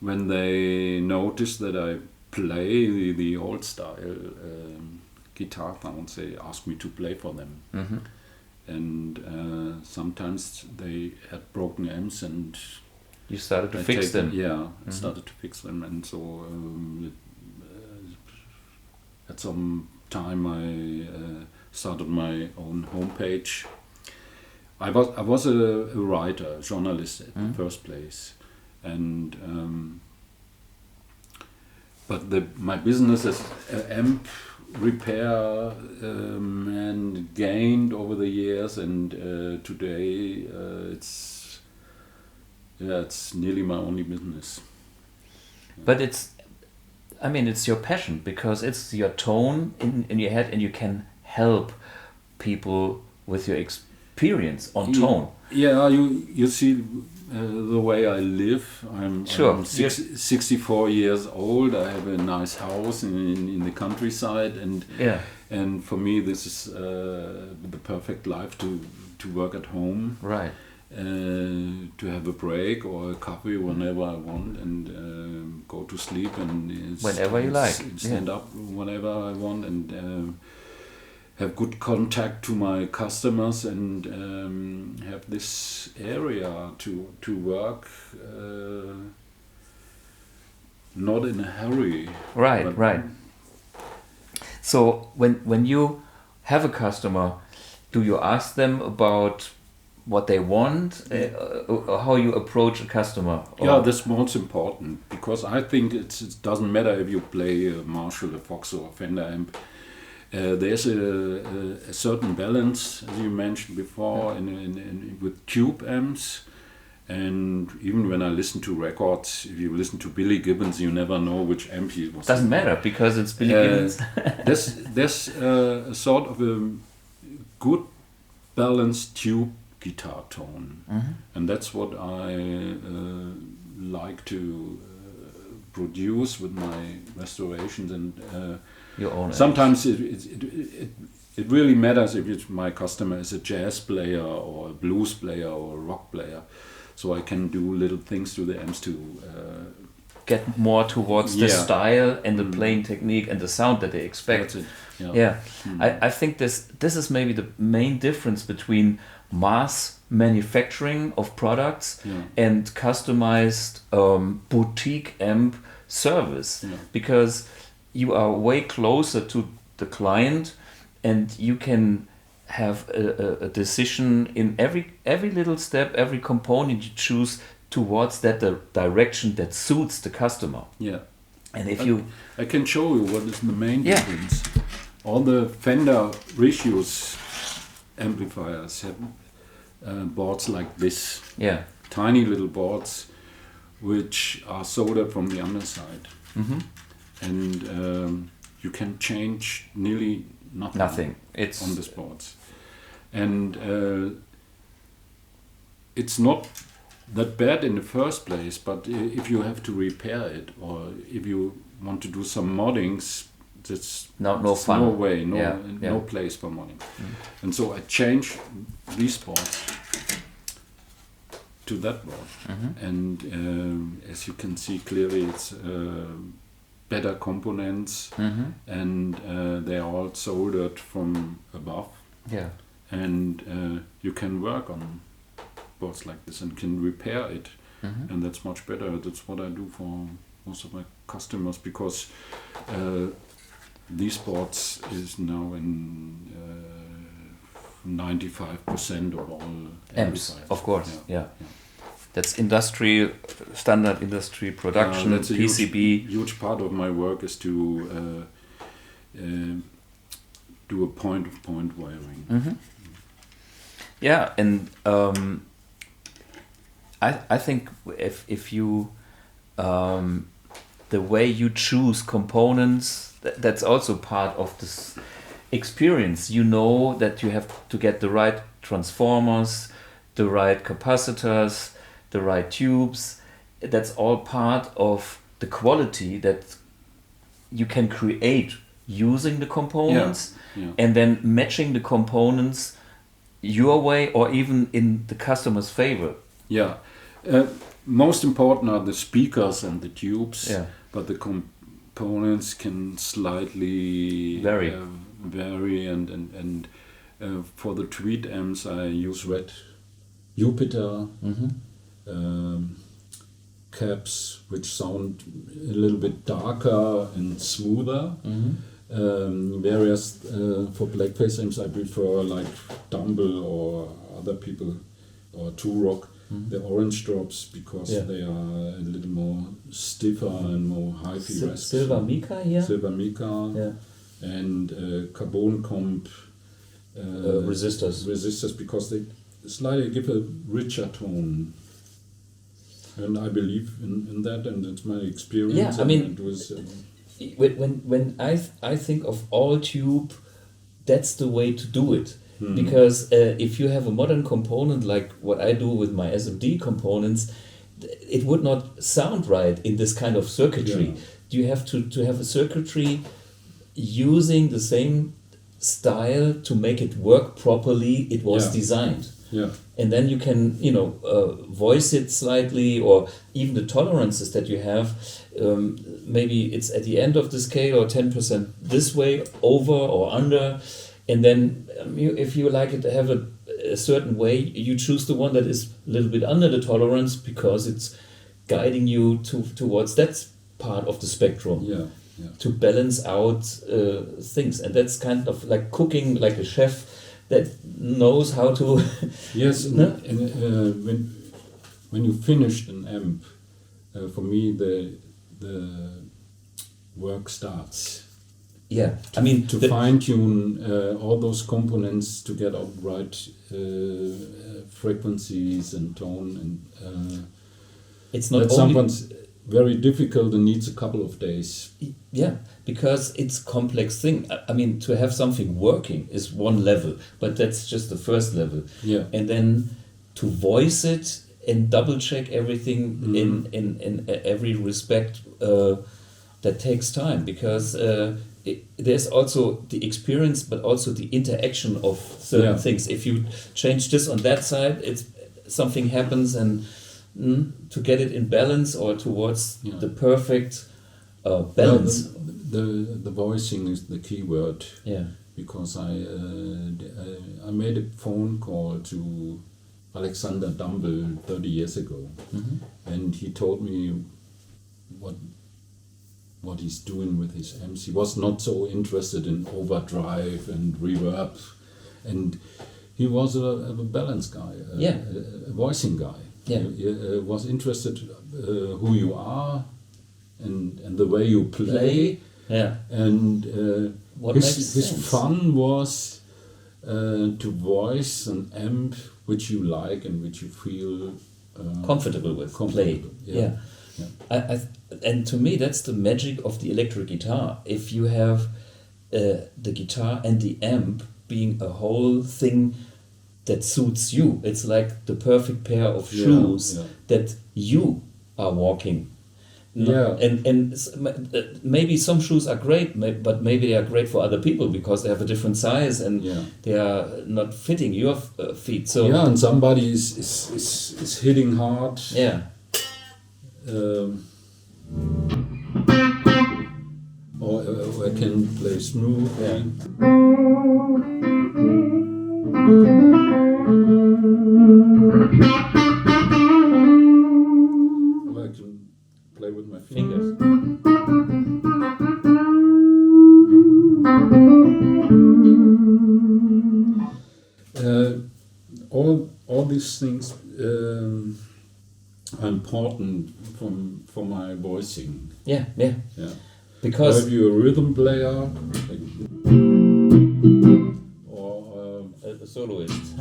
when they noticed that I play the old style guitar sounds, they asked me to play for them. And sometimes they had broken amps, and you started to fix them. Yeah, I started to fix them, and so at some time I started my own homepage. I was a writer, a journalist at the first place, and but my business as amp repair and gained over the years, and today it's nearly my only business. But it's your passion, because it's your tone in your head, and you can help people with your experience on tone. Yeah, you see the way I live. I'm 64 years old. I have a nice house in the countryside, and for me this is the perfect life to work at home. Right. To have a break or a coffee whenever I want, and go to sleep and whenever you like. Stand up whenever I want, and have good contact to my customers, and have this area to work, not in a hurry. Right. So when you have a customer, do you ask them about what they want, or how you approach a customer? Yeah, that's most important, because I think it doesn't matter if you play a Marshall, a Fox, or a Fender amp. There's a certain balance, as you mentioned before, in with tube amps. And even when I listen to records, if you listen to Billy Gibbons, you never know which amp he was. Doesn't matter, because it's Billy Gibbons. there's a sort of a good balanced tube guitar tone, and that's what I like to produce with my restorations. And Your own sometimes it really matters if my customer is a jazz player or a blues player or a rock player, so I can do little things to the amps to get more towards the style and the playing technique and the sound that they expect. That's it. Yeah. I think this is maybe the main difference between mass manufacturing of products and customized boutique amp service, because you are way closer to the client, and you can have a decision in every little step, every component you choose towards that direction that suits the customer. Yeah. And if I can show you what is the main difference. All the Fender ratios amplifiers have boards like this. Yeah. Tiny little boards which are soldered from the underside. And you can change nearly nothing. It's on these boards. And it's not that bad in the first place, but if you have to repair it, or if you want to do some moddings, that's no fun. No way, no place for modding. And so I changed these boards to that board, and as you can see clearly, it's better components, and they are all soldered from above. Yeah. And you can work on boards like this and can repair it, and that's much better. That's what I do for most of my customers, because these boards is now in 95% of all amps, of course. Yeah. Yeah. That's standard industry production. That's a PCB. huge part of my work is to do a point-of-point wiring. Yeah, and I think if you the way you choose components, that's also part of this experience. You know that you have to get the right transformers, the right capacitors, the right tubes. That's all part of the quality that you can create using the components, and then matching the components your way or even in the customer's favor. Yeah. Most important are the speakers and the tubes, but the components can slightly vary, and for the tweed amps I use red Jupiter caps, which sound a little bit darker and smoother. Whereas for blackface amps I prefer like Dumble or other people, or Two Rock, the orange drops, because they are a little more stiffer and more hi-fi rasp. Silver mica here? Silver mica, and carbon comp resistors. Resistors, because they slightly give a richer tone. And I believe in that, and it's my experience. Yeah, I and mean, it was. when I think of all tube, that's the way to do it. Because if you have a modern component like what I do with my SMD components, it would not sound right in this kind of circuitry. Yeah. You have to have a circuitry using the same style to make it work properly. It was designed. Yeah. And then you can, voice it slightly, or even the tolerances that you have. Maybe it's at the end of the scale, or 10% this way, over or under. And then if you like it to have a certain way, you choose the one that is a little bit under the tolerance, because it's guiding you towards that part of the spectrum. Yeah. To balance out things. And that's kind of like cooking, like a chef that knows how to. Yes, and when you finished an amp, for me the work starts. Yeah, I mean to fine tune all those components to get out right frequencies and tone, and it's not that's only sometimes very difficult and needs a couple of days. Yeah, because it's a complex thing. I mean, to have something working is one level, but that's just the first level. Yeah. And then to voice it and double check everything in every respect, that takes time, because there's also the experience, but also the interaction of certain things. If you change this on that side, something happens, and to get it in balance or towards the perfect balance. Well, the voicing is the key word. Yeah. Because I made a phone call to Alexander Dumble 30 years ago, and he told me what he's doing with his amps. He was not so interested in overdrive and reverb, and he was a balance guy, a voicing guy. Yeah. He was interested who you are and the way you play. Yeah. And his fun was to voice an amp which you like and which you feel comfortable with. Play. Yeah. And to me, that's the magic of the electric guitar. If you have the guitar and the amp being a whole thing that suits you, it's like the perfect pair of shoes that you are walking. Yeah. And maybe some shoes are great, but maybe they are great for other people because they have a different size and they are not fitting your feet. So and somebody is hitting hard. Yeah. Or I can play smooth. Yeah. Or I can play with my fingers. All these things are important for my voicing. Yeah. Because if you're a rhythm player or a soloist.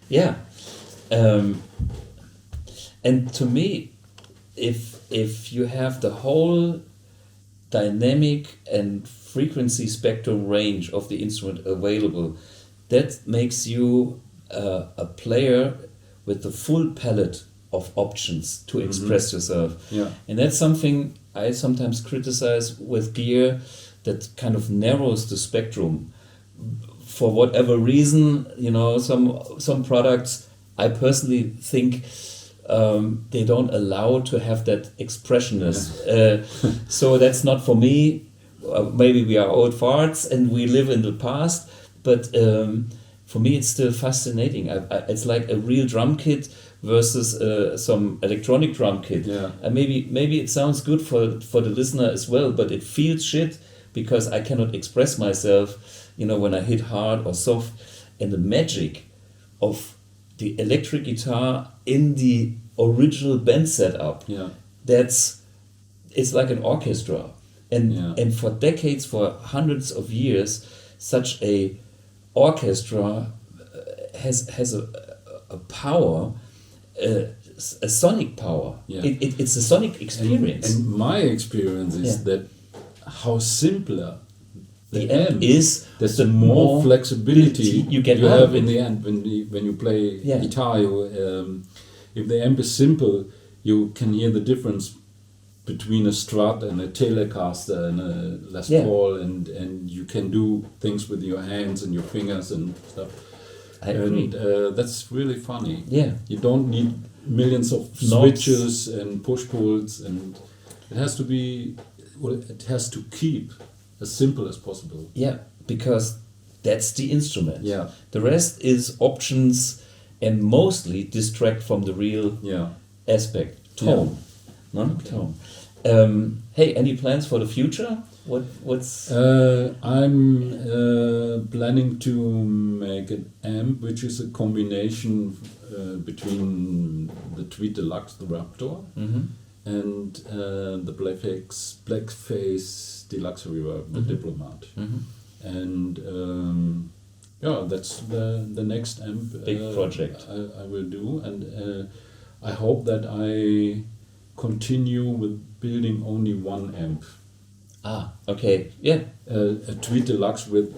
Yeah. And to me, if you have the whole dynamic and frequency spectrum range of the instrument available, that makes you a player with the full palette of options to express yourself. Yeah. And that's something I sometimes criticize with gear, that kind of narrows the spectrum. For whatever reason, some products I personally think they don't allow to have that expressionness. So that's not for me. Maybe we are old farts and we live in the past, but for me it's still fascinating. It's like a real drum kit versus some electronic drum kit. Yeah. Maybe it sounds good for the listener as well, but it feels shit because I cannot express myself, when I hit hard or soft. And the magic of the electric guitar in the original band setup, it's like an orchestra. And for decades, for hundreds of years, such a orchestra has a power, a sonic power. Yeah. It's a sonic experience. And my experience is that how simpler the amp is, there's the more flexibility you get have in the end when you play Yeah. guitar. If the amp is simple, you can hear the difference between a Strat and a Telecaster and a Les Paul, and you can do things with your hands and your fingers and stuff. I agree. And that's really funny. Yeah. You don't need millions of Knobs. switches and push pulls, and it has to be, well, it has to keep as simple as possible. Yeah, because that's the instrument. Yeah. The rest is options and mostly distract from the real Yeah. aspect. Tone. No? Tone. Hey, any plans for the future? What's I'm planning to make an amp which is a combination between the Tweed Deluxe, the Raptor, and the Blackface Deluxe Reverb, the Diplomat. And yeah, that's the next amp Big project. I will do, and I hope that I continue with building only one amp. Okay, yeah, A Tweed Deluxe with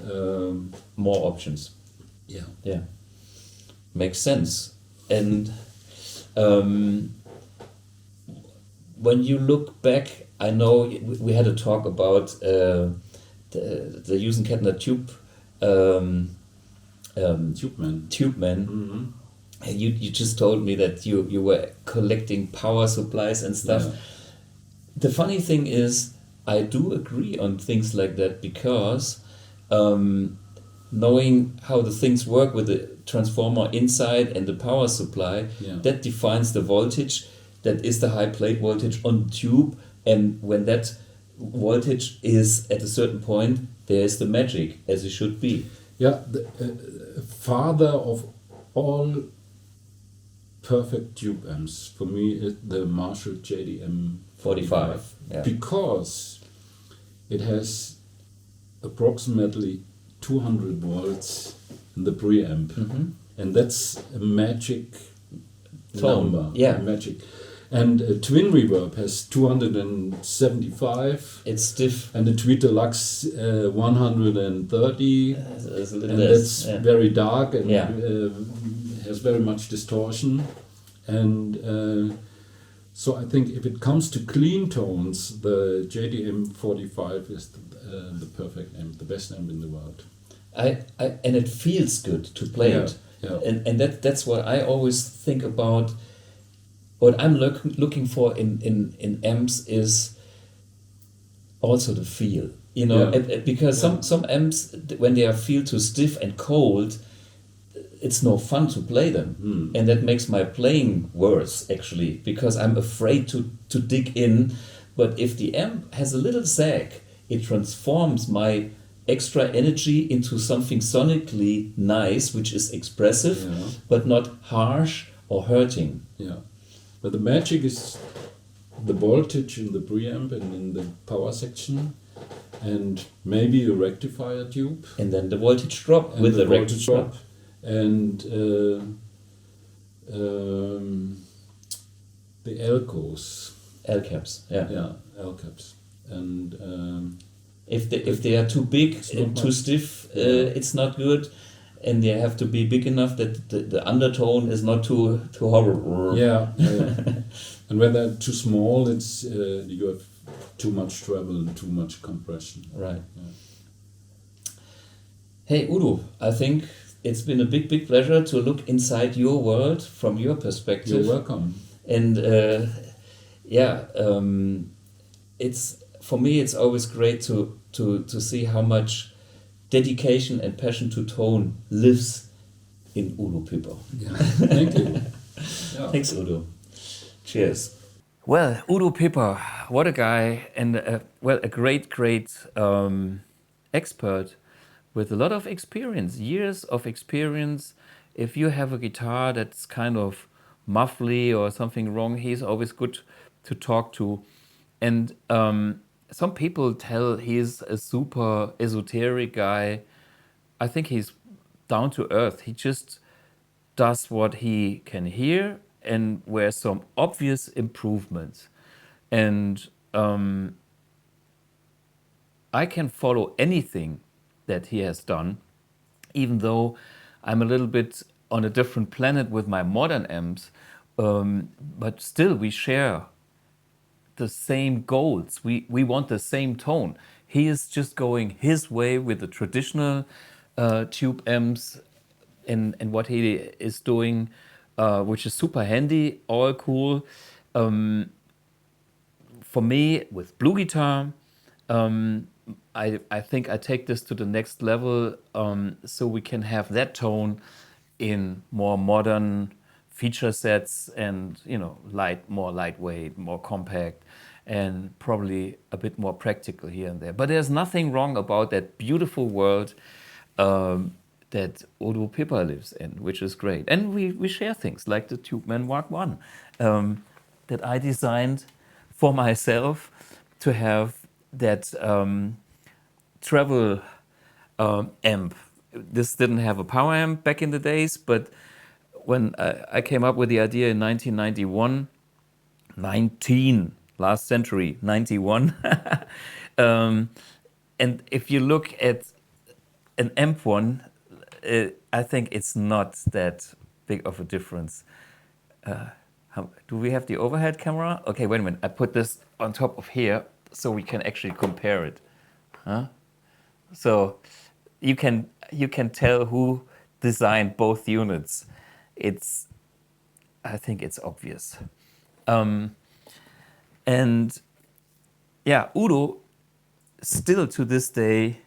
more options. yeah. Yeah, makes sense. And when you look back, I know we had a talk about the Usenkettner tube Tubeman. tubeman. And you just told me that you were collecting power supplies and stuff. Yeah. The funny thing is, I do agree on things like that because knowing how the things work with the transformer inside and the power supply, Yeah. that defines the voltage. That is the high plate voltage on the tube, and when that voltage is at a certain point, there is the magic, as it should be. Yeah, the father of all perfect tube amps for me is the Marshall JDM 45. Yeah. because it has approximately 200 volts in the preamp, and that's a magic Tone, number. yeah. Magic. And a twin reverb has 275. It's stiff. And the Tweed Deluxe 130, It's a little and less. that's Yeah. very dark and Yeah. has very much distortion. And so I think if it comes to clean tones, the JDM 45 is the perfect amp, the best amp in the world. And it feels good to play Yeah, it. yeah. And that's what I always think about. What I'm looking for in amps is also the feel, you know, Yeah. because some amps, when they are feel too stiff and cold, it's no fun to play them, and that makes my playing worse actually, because I'm afraid to dig in. But if the amp has a little sag, it transforms my extra energy into something sonically nice, which is expressive, Yeah. but not harsh or hurting. Yeah, but the magic is the voltage in the preamp and in the power section, and maybe a rectifier tube. And then the voltage drop And with the voltage rectifier. drop, and the Elcos, L caps, yeah. yeah, L caps, and If they are too big It's not and too much. stiff, Yeah. it's not good, and they have to be big enough that the undertone is not too horrible. yeah, and when they're too small, it's you have too much treble and too much compression. Right. Yeah. Hey Udo, I think it's been a big pleasure to look inside your world from your perspective. You're welcome. And it's for me it's always great to see how much dedication and passion to tone lives in Udo Pipper. Yeah. Thank you. Yeah. Thanks, Udo. Cheers. Well, Udo Pipper, what a guy, and a great expert with a lot of experience, years of experience. If you have a guitar that's kind of muffly or something wrong, he's always good to talk to. And some people tell he's a super esoteric guy. I think he's down to earth. He just does what he can hear and where some obvious improvements. And I can follow anything that he has done, even though I'm a little bit on a different planet with my modern amps. But still, we share the same goals. We want the same tone. He is just going his way with the traditional tube amps and what he is doing, which is super handy, all cool. For me, with BluGuitar, I think I take this to the next level, so we can have that tone in more modern feature sets and, you know, more lightweight, more compact, and probably a bit more practical here and there. But there's nothing wrong about that beautiful world that Udo Pipper lives in, which is great. And we share things like the Tubeman Mark I that I designed for myself to have that travel amp. This didn't have a power amp back in the days, but when I came up with the idea in 1991, last century, 91. And if you look at an amp one, I think it's not that big of a difference. Do we have the overhead camera? Okay, wait a minute. I put this on top of here so we can actually compare it. So you can tell who designed both units. I think it's obvious. And yeah, Udo still to this day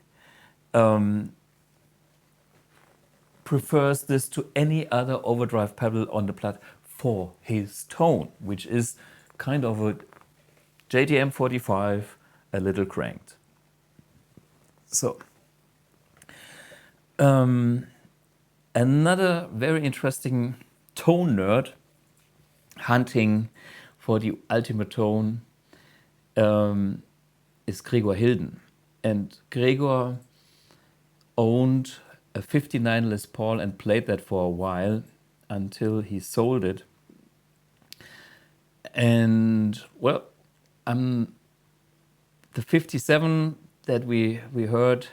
prefers this to any other overdrive pedal on the plat for his tone, which is kind of a JDM 45, a little cranked. So another very interesting tone nerd hunting for the ultimate tone is Gregor Hilden. And Gregor owned a 59 Les Paul and played that for a while until he sold it. And well, the 57 that we heard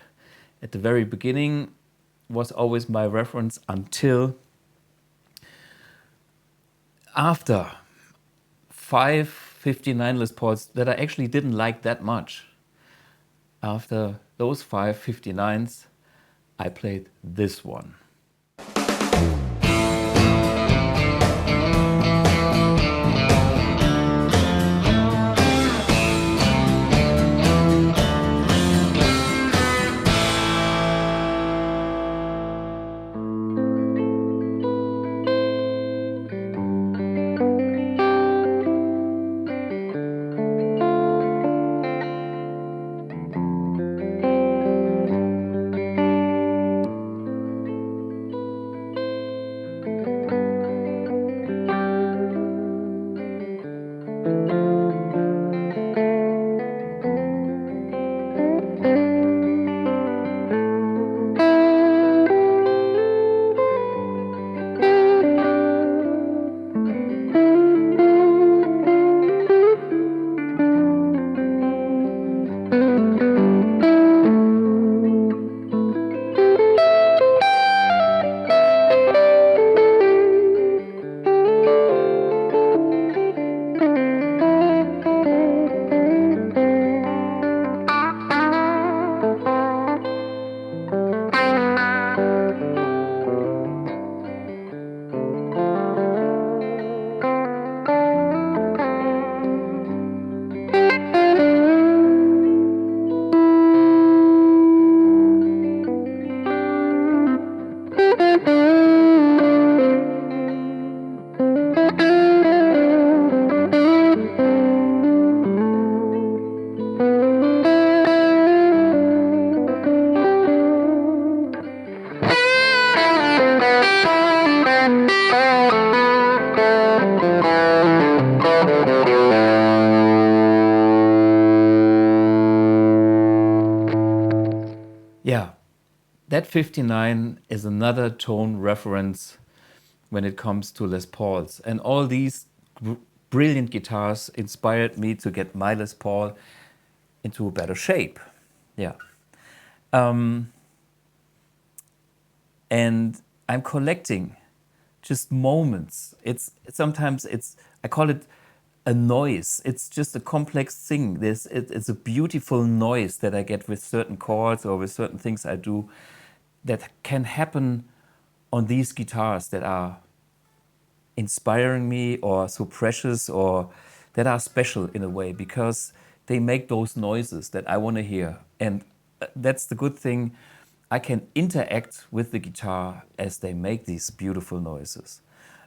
at the very beginning was always my reference until after 5 59 Les Pauls that I actually didn't like that much. After those 5 59s, I played this one. Yeah, that 59 is another tone reference when it comes to Les Pauls. And all these brilliant guitars inspired me to get my Les Paul into a better shape. Yeah. And I'm collecting just moments. Sometimes I call it a noise. It's just a complex thing. It's a beautiful noise that I get with certain chords or with certain things I do that can happen on these guitars that are inspiring me or so precious or that are special in a way because they make those noises that I want to hear. And that's the good thing. I can interact with the guitar as they make these beautiful noises.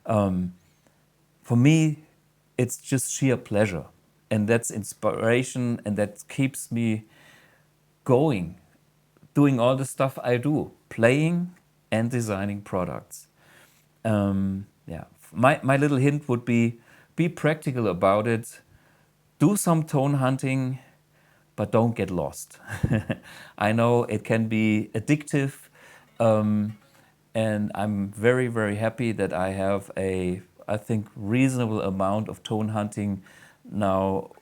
For me, it's just sheer pleasure. And that's inspiration, and that keeps me going, doing all the stuff I do, playing and designing products. Yeah, my little hint would be practical about it, do some tone hunting, but don't get lost. I know it can be addictive, and I'm very, very happy that I have I think, reasonable amount of tone hunting now,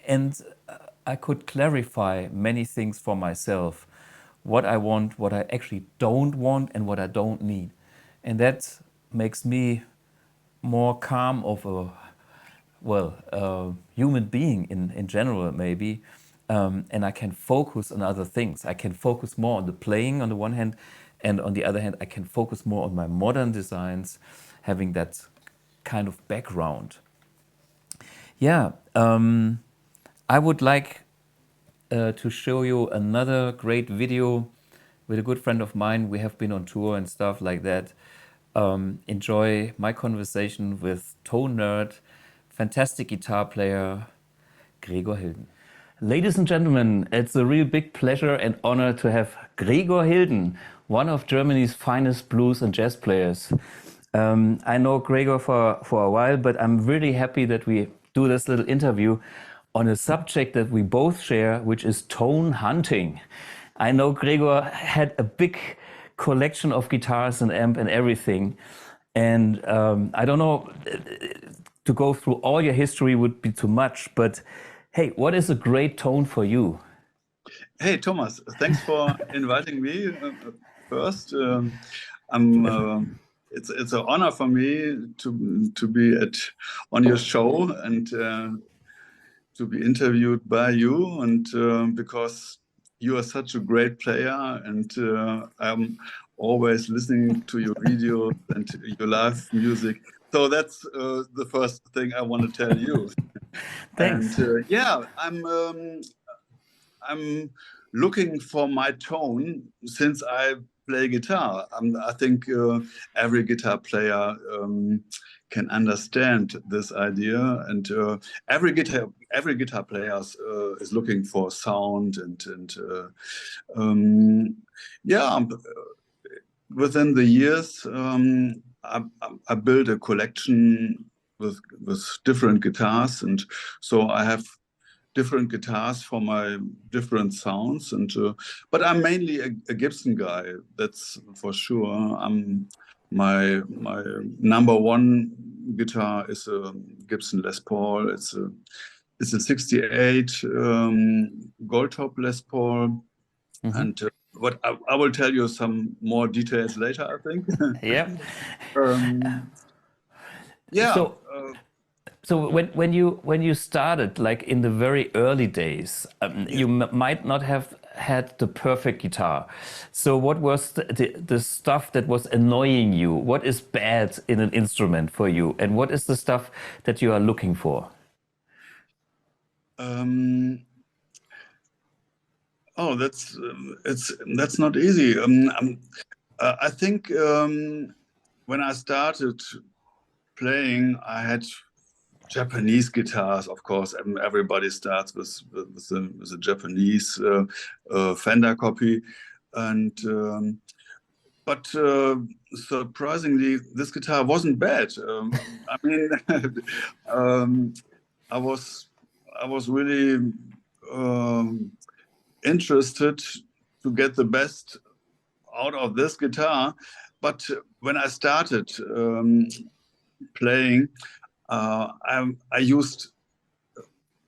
and I could clarify many things for myself, what I want, what I actually don't want, and what I don't need. And that makes me more calm of a human being in general, maybe. And I can focus on other things. I can focus more on the playing on the one hand, and on the other hand, I can focus more on my modern designs, having that kind of background. Yeah, I would like to show you another great video with a good friend of mine. We have been on tour and stuff like that. Enjoy my conversation with tone nerd, fantastic guitar player, Gregor Hilden. Ladies and gentlemen, it's a real big pleasure and honor to have Gregor Hilden, one of Germany's finest blues and jazz players. I know Gregor for a while, but I'm really happy that we do this little interview on a subject that we both share, which is tone hunting. I know Gregor had a big collection of guitars and amp and everything. And I don't know, to go through all your history would be too much, but hey, what is a great tone for you? Hey, Thomas, thanks for inviting me first. It's an honor for me to be on your show and to be interviewed by you, and because you are such a great player, and I'm always listening to your videos and your live music. So that's the first thing I want to tell you. Thanks. And yeah, I'm looking for my tone since I play guitar. I think every guitar player can understand this idea, and every guitar player is looking for sound, and yeah. Within the years, I built a collection with different guitars, and so I have different guitars for my different sounds, and but I'm mainly a Gibson guy, that's for sure. My number one guitar is a Gibson Les Paul. It's a 68 Goldtop Les Paul, and what I will tell you some more details later, I think. Yeah. Yeah. So when you started, like in the very early days, you might not have had the perfect guitar. So what was the stuff that was annoying you? What is bad in an instrument for you? And what is the stuff that you are looking for? Oh, that's not easy. I think when I started playing, I had Japanese guitars, of course. Everybody starts with a Japanese Fender copy, and but surprisingly, this guitar wasn't bad. I mean, I was really interested to get the best out of this guitar, but when I started playing, I used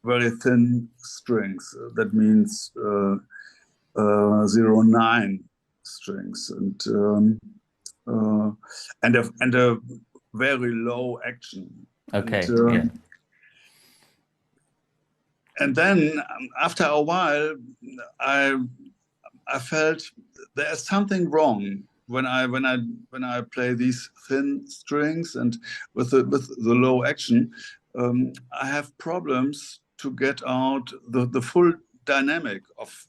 very thin strings. That means 0.9 strings and a very low action. Okay. And then after a while, I felt there's something wrong when I play these thin strings and with the low action. I have problems to get out the full dynamic of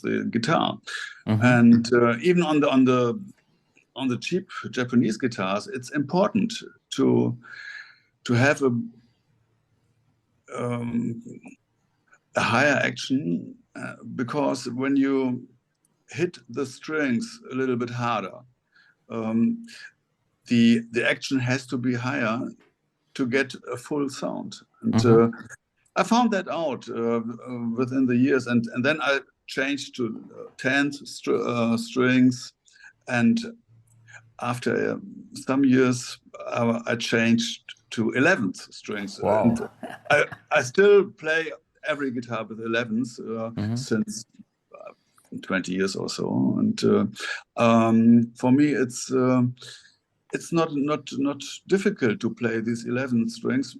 the guitar. And even on the cheap Japanese guitars, it's important to have a higher action because when you hit the strings a little bit harder, the action has to be higher to get a full sound. And I found that out within the years, and then I changed to 10th strings, and after some years I changed to 11th strings. Wow. And I still play every guitar with 11s since 20 years or so, and for me it's not difficult to play these 11 strings.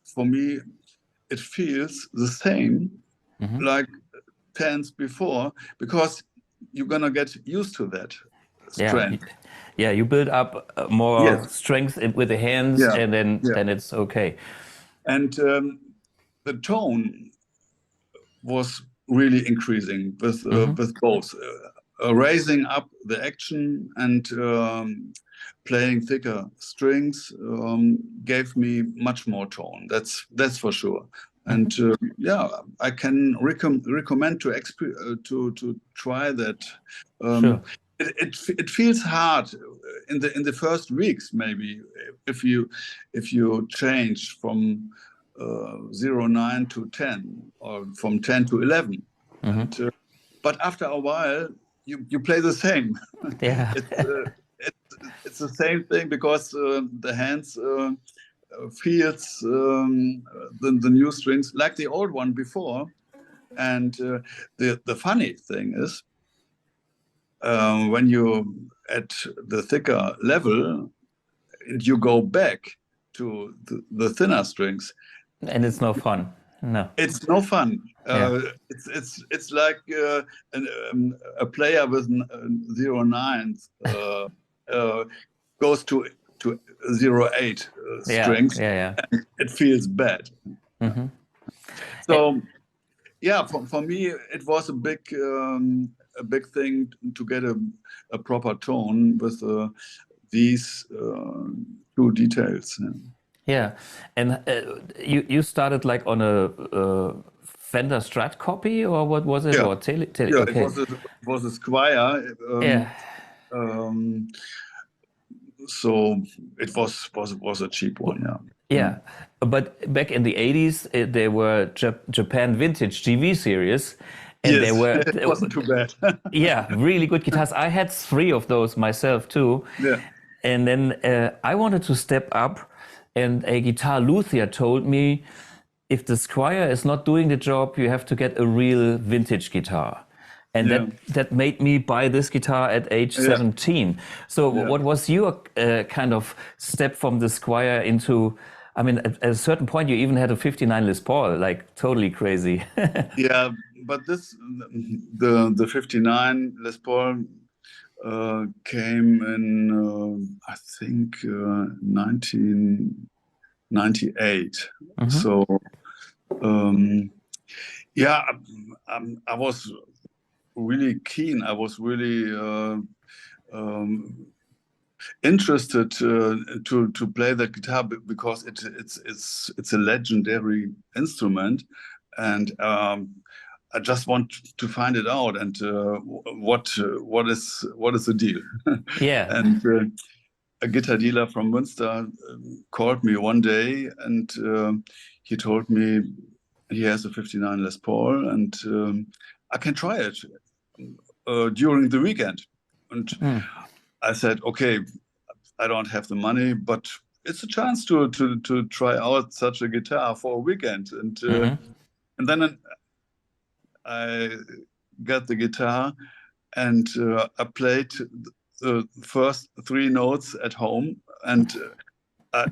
For me, it feels the same like 10s before, because you're gonna get used to that strength. Yeah, you build up more strength with the hands, and then it's okay. And the tone was really increasing with both raising up the action and playing thicker strings gave me much more tone. That's for sure. And I can recommend to try that. Sure. It feels hard in the first weeks, maybe if you change from 0.9 to 10 or from 10 to 11. And, but after a while you play the same. Yeah. It's the same thing because the hands feels the new strings like the old one before. And the funny thing is, when you at the thicker level, you go back to the thinner strings, and it's no fun. No, it's no fun. It's like a player with 0.9 goes to 0.8 strings. And it feels bad. So for me it was a big thing to get a proper tone with these two details. Yeah, and you started like on a Fender Strat copy, or what was it? Or okay. It was a Squire. So it was a cheap one. Yeah, but back in the 80s, there were Japan Vintage GV series. And they were, it wasn't too bad. Really good guitars. I had 3 of those myself too. Yeah. And then I wanted to step up, and a guitar luthier told me, if the Squire is not doing the job, you have to get a real vintage guitar. And that made me buy this guitar at age 17. So what was your kind of step from the Squire into, I mean, at a certain point you even had a 59 Les Paul, like totally crazy. But the 59 Les Paul came in, I think, 1998. So, I was really keen. I was really interested to play the guitar because it's a legendary instrument, and I just want to find it out and what is the deal. And a guitar dealer from Münster called me one day, and he told me he has a 59 Les Paul and I can try it during the weekend. And I said, okay, I don't have the money, but it's a chance to try out such a guitar for a weekend. And then I got the guitar, and I played the first 3 notes at home, and I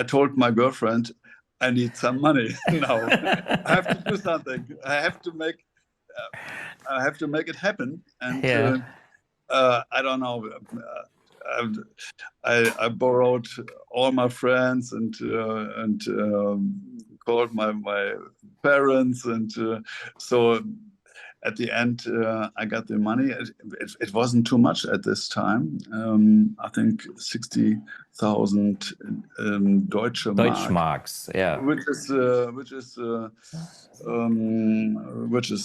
told my girlfriend, I need some money now. I have to do something. I have to make it happen. And I don't know. I borrowed all my friends and called my parents, and so at the end I got the money. It wasn't too much at this time. I think 60,000 Deutsche Marks, yeah, which is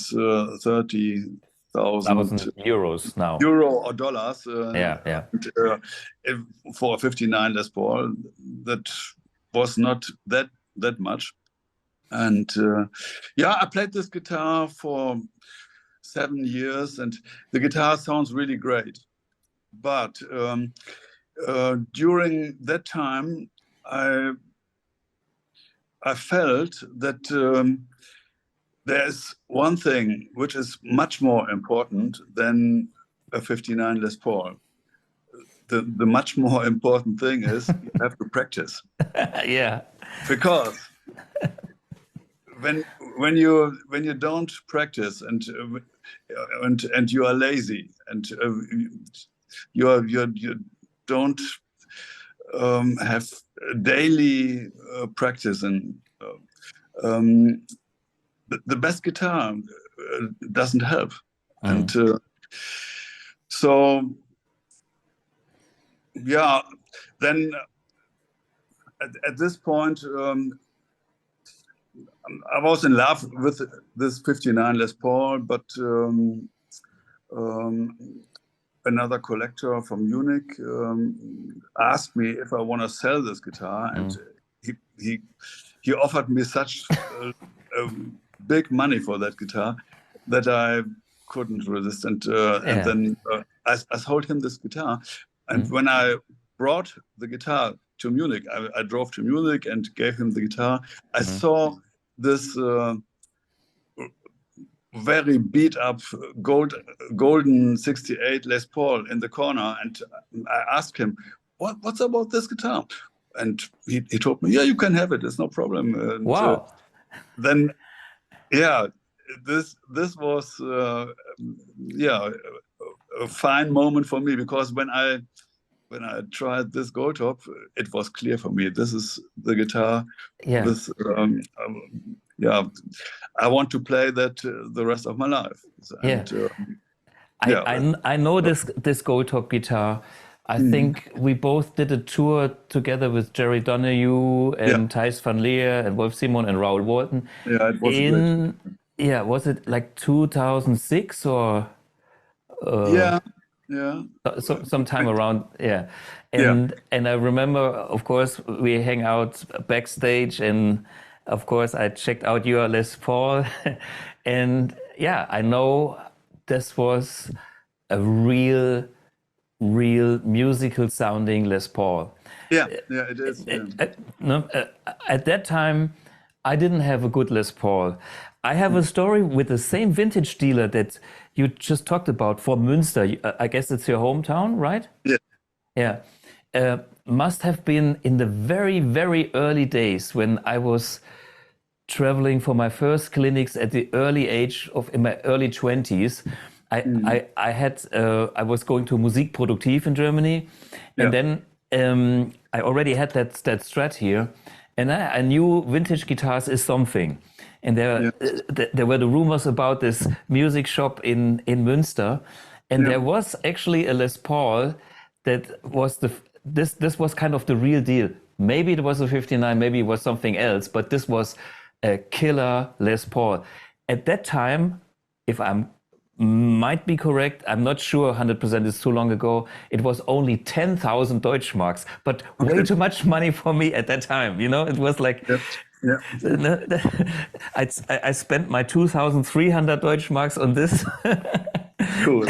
30,000 euros now. Euro or dollars. Yeah. And, for a 59 Les Paul, that was not that much. And I played this guitar for 7 years, and the guitar sounds really great. But during that time, I felt that there's one thing which is much more important than a 59 Les Paul. The much more important thing is you have to practice. Yeah. Because when you don't practice and you are lazy and you don't have daily practice, and the best guitar doesn't help. And so then at this point I was in love with this 59 Les Paul, but another collector from Munich asked me if I want to sell this guitar, and he offered me such big money for that guitar that I couldn't resist, and then I sold him this guitar. And when I brought the guitar to Munich, I drove to Munich and gave him the guitar. I saw this very beat up golden 68 Les Paul in the corner, and I asked him, what's about this guitar? And he told me, yeah, you can have it, it's no problem. And, wow. Then this was a fine moment for me, because when I tried this Goldtop, it was clear for me, this is the guitar. Yeah. This, I want to play that the rest of my life. And, I know this Goldtop guitar. I think we both did a tour together with Jerry Donahue and Thijs van Leer and Wolf Simon and Raoul Walton. Yeah, it was great. Yeah, was it like 2006 or? Sometime around, and I remember, of course, we hang out backstage, and of course I checked out your Les Paul, and I know this was a real musical sounding Les Paul. It is. At that time, I didn't have a good Les Paul. I have a story with the same vintage dealer that you just talked about for Münster. I guess it's your hometown, right? Yeah. Must have been in the very, very early days when I was traveling for my first clinics at the early age of, in my early 20s. I was going to Musikproduktiv in Germany, and then I already had that Strat here, and I knew vintage guitars is something. And there were the rumors about this music shop in Münster, and there was actually a Les Paul that was this was kind of the real deal. Maybe it was a 59, maybe it was something else, but this was a killer Les Paul. At that time, if I might be correct, I'm not sure 100%, it's too long ago, it was only 10,000 Deutschmarks, but way too much money for me at that time, you know? It was like... I spent my 2,300 Deutschmarks on this. Cool.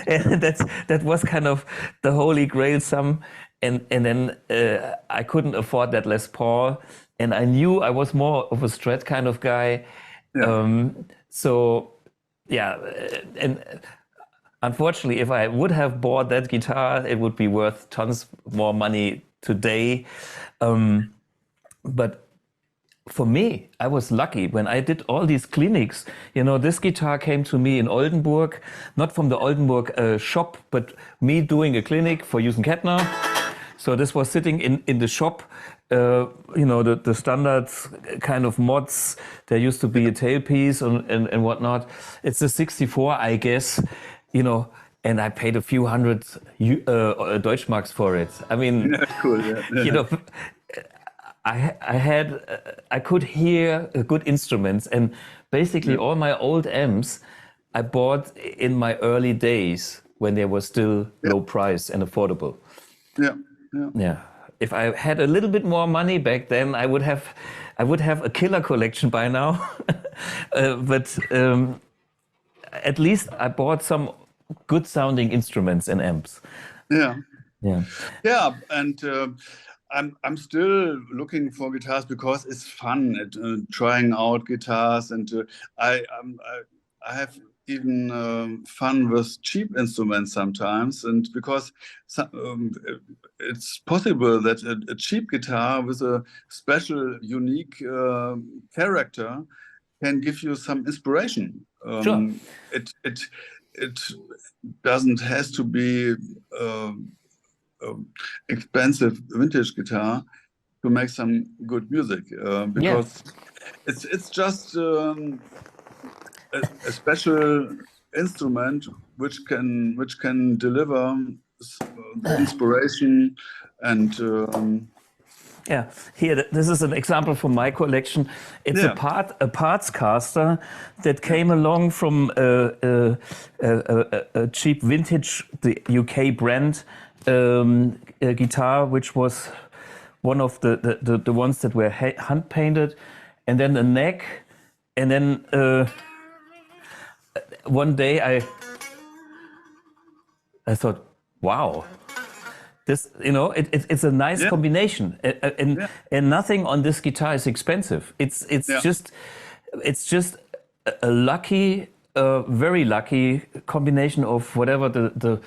And that was kind of the holy grail sum. And then I couldn't afford that Les Paul, and I knew I was more of a Strat kind of guy. Yeah. So yeah, and unfortunately, if I would have bought that guitar, it would be worth tons more money today. But for me, I was lucky when I did all these clinics. You know, this guitar came to me in Oldenburg, not from the Oldenburg shop, but me doing a clinic for Jusen Kettner. So this was sitting in the shop, you know, the standard kind of mods. There used to be a tailpiece and whatnot. It's a 64, I guess, you know, and I paid a few hundred Deutschmarks for it. I mean, Yeah, cool. Yeah. you know, I could hear good instruments, and basically all my old amps I bought in my early days when they were still low price and affordable. Yeah. Yeah. If I had a little bit more money back then, I would have a killer collection by now. But at least I bought some good sounding instruments and amps. Yeah. Yeah. Yeah, and I'm still looking for guitars because it's fun at trying out guitars, and I have even fun with cheap instruments sometimes, and because it's possible that a cheap guitar with a special, unique character can give you some inspiration. Sure. It doesn't has to be expensive vintage guitar to make some good music because it's just a special instrument which can deliver the inspiration and yeah, here, this is an example from my collection. It's a parts caster that came along from a cheap vintage, the UK brand guitar, which was one of the ones that were hand painted, and then the neck, and then one day I thought, wow. This, you know, it's a nice combination, and nothing on this guitar is expensive. It's just a lucky, very lucky combination of whatever the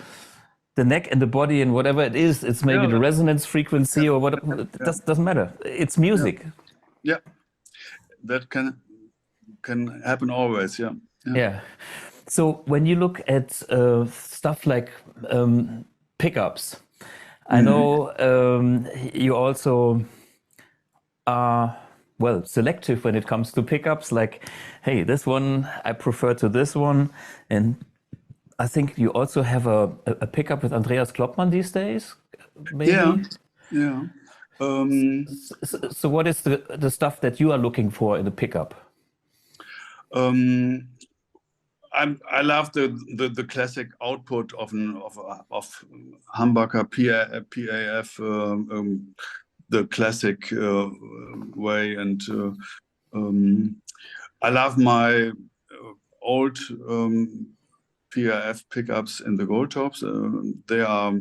neck and the body and whatever it is. It's maybe the resonance frequency or whatever. It doesn't matter. It's music. Yeah, that can happen always. Yeah. So when you look at stuff like pickups. I know you also are, well, selective when it comes to pickups, like, hey, this one I prefer to this one. And I think you also have a pickup with Andreas Kloppmann these days, maybe? Yeah. So what is the stuff that you are looking for in a pickup? I love the classic output of humbucker PAF, the classic way, and I love my old PAF pickups in the Goldtops. They are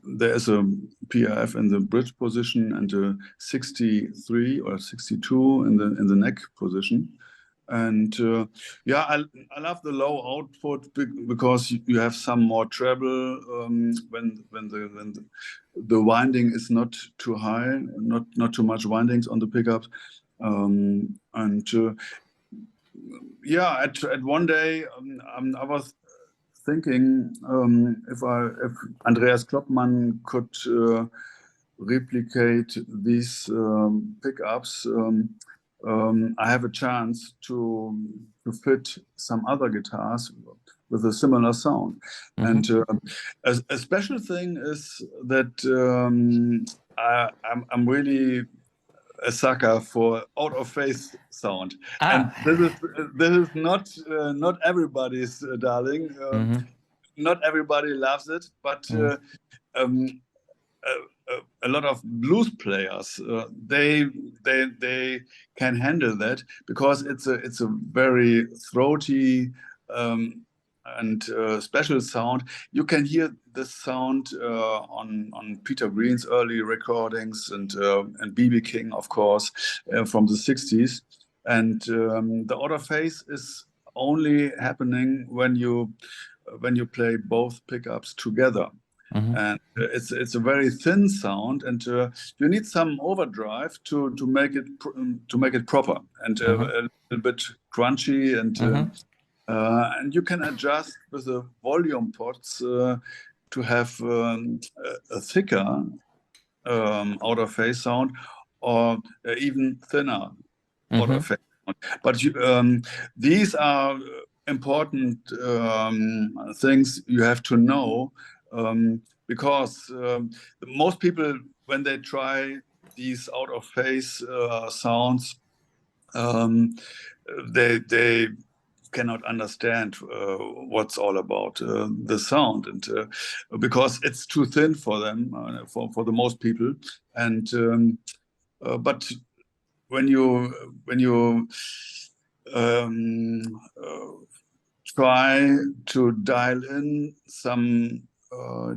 there is a PAF in the bridge position and a 63 or 62 in the neck position. And I love the low output because you have some more treble when the winding is not too high, not too much windings on the pickups. At one day I was thinking if Andreas Kloppmann could replicate these pickups. I have a chance to fit some other guitars with a similar sound. And a special thing is that I'm really a sucker for out of phase sound, and this is not everybody's darling. Not everybody loves it, but a lot of blues players, they can handle that because it's a very throaty and special sound. You can hear this sound on Peter Green's early recordings and B.B. King, of course, from the 60s. And the outer phase is only happening when you play both pickups together. And it's a very thin sound, and you need some overdrive to make it proper and a little bit crunchy, and you can adjust with the volume pots to have a thicker outer phase sound or even thinner outer phase sound. But these are important things you have to know. Because most people, when they try these out of phase sounds, they cannot understand what's all about the sound, and because it's too thin for them, for the most people. And but when you try to dial in some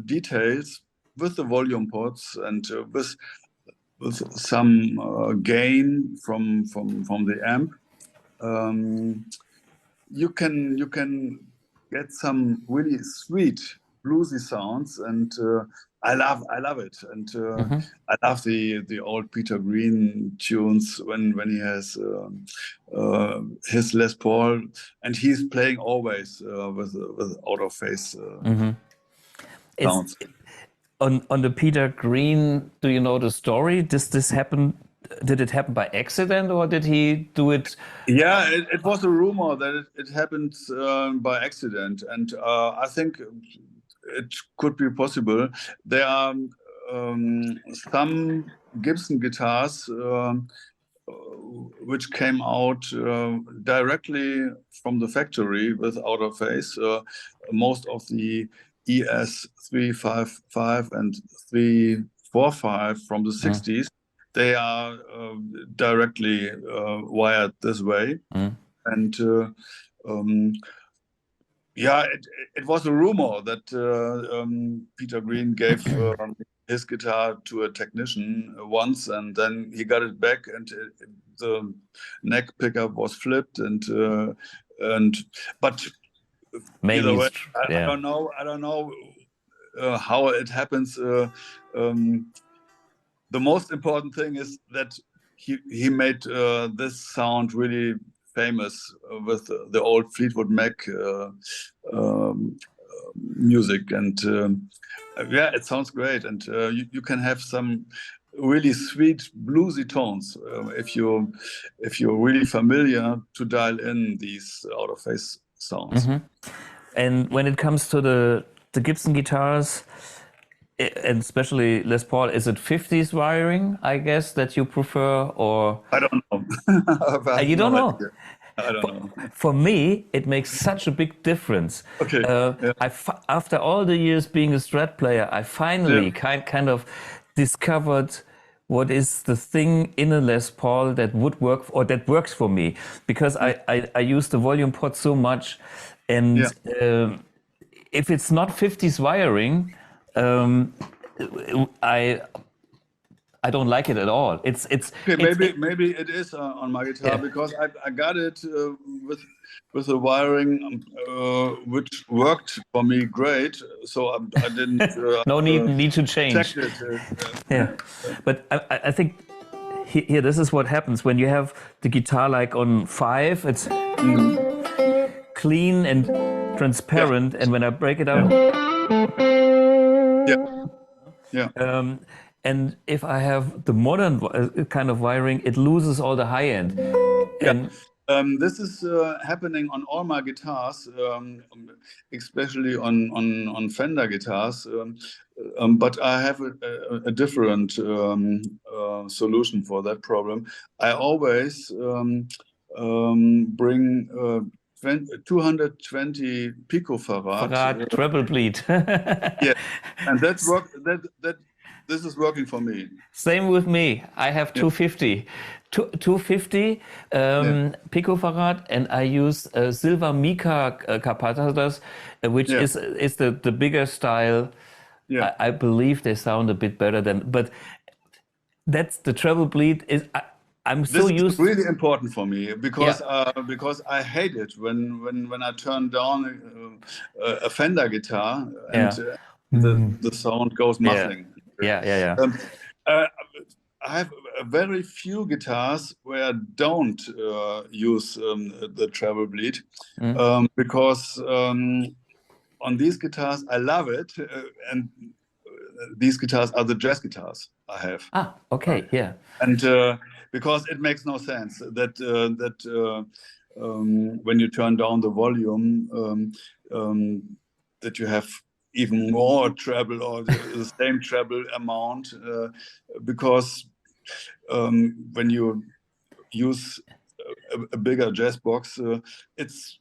details with the volume pots and with some gain from the amp, you can get some really sweet bluesy sounds, and I love it, and I love the old Peter Green tunes when he has his Les Paul, and he's playing always with out of phase sounds. On the Peter Green, do you know the story? Did it happen by accident, or did he do it? Yeah, it was a rumor that it happened by accident, and I think it could be possible. There are some Gibson guitars which came out directly from the factory with outer phase. Most of the ES 355 and 345 from the 60s, they are directly wired this way. And yeah, it was a rumor that Peter Green gave his guitar to a technician once, and then he got it back, and the neck pickup was flipped, but maybe either way, I don't know how it happens. The most important thing is that he made this sound really famous with the old Fleetwood Mac music, and yeah, it sounds great, and you can have some really sweet bluesy tones if you're really familiar to dial in these out of phase sounds. And when it comes to the Gibson guitars, and especially Les Paul, is it 50s wiring, I guess, that you prefer, or? I don't know. You don't know? I don't know. For me, it makes such a big difference. Okay. After all the years being a Strat player, I finally kind of discovered what is the thing in a Les Paul that would work, or that works for me, because I use the volume pot so much, and if it's not 50s wiring, I don't like it at all. It's okay, maybe it is on my guitar, because I got it with a wiring which worked for me great, so I didn't no need to change. But I think here this is what happens when you have the guitar like on 5. It's clean and transparent, and when I break it up. And if I have the modern kind of wiring, it loses all the high end. This is happening on all my guitars, especially on Fender guitars. But I have a different solution for that problem. I always bring 220 picofarad. Treble bleed. Yeah, and that this is working for me. Same with me. I have 250. 250 picofarad, and I use silver mica capacitors, which is the bigger style. Yeah. I believe they sound a bit better than, but that's the treble bleed. I'm so This used. is really important for me because I hate it when I turn down a Fender guitar and the sound goes muffling. Yeah. I have very few guitars where I don't use the treble bleed because on these guitars I love it, and these guitars are the jazz guitars I have. Ah, okay, yeah. And because it makes no sense that when you turn down the volume, that you have even more treble or the same treble amount, because when you use a bigger jazz box,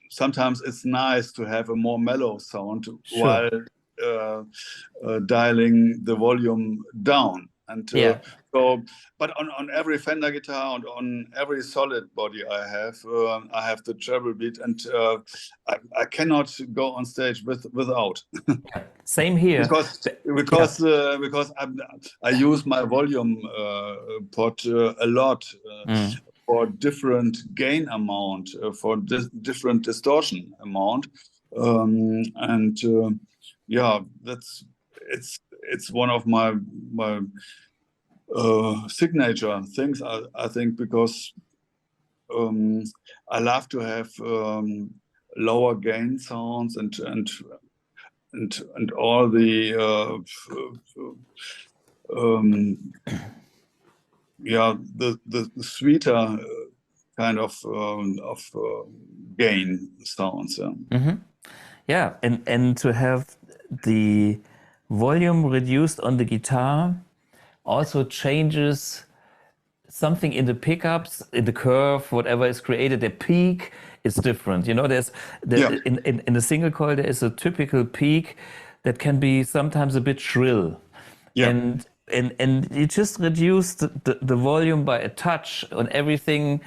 sometimes it's nice to have a more mellow sound while dialing the volume down. And but on every Fender guitar and on every solid body I have the treble beat, and I cannot go on stage without. Same here. Because I use my volume pot a lot for different gain amount, for different distortion amount, and it's one of my signature things, I think, because I love to have lower gain sounds and all the the sweeter kind of gain sounds. Yeah, and to have the volume reduced on the guitar also changes something in the pickups, in the curve, whatever is created. The peak is different. You know, in a single coil there is a typical peak that can be sometimes a bit shrill. Yeah. And you just reduce the volume by a touch, and everything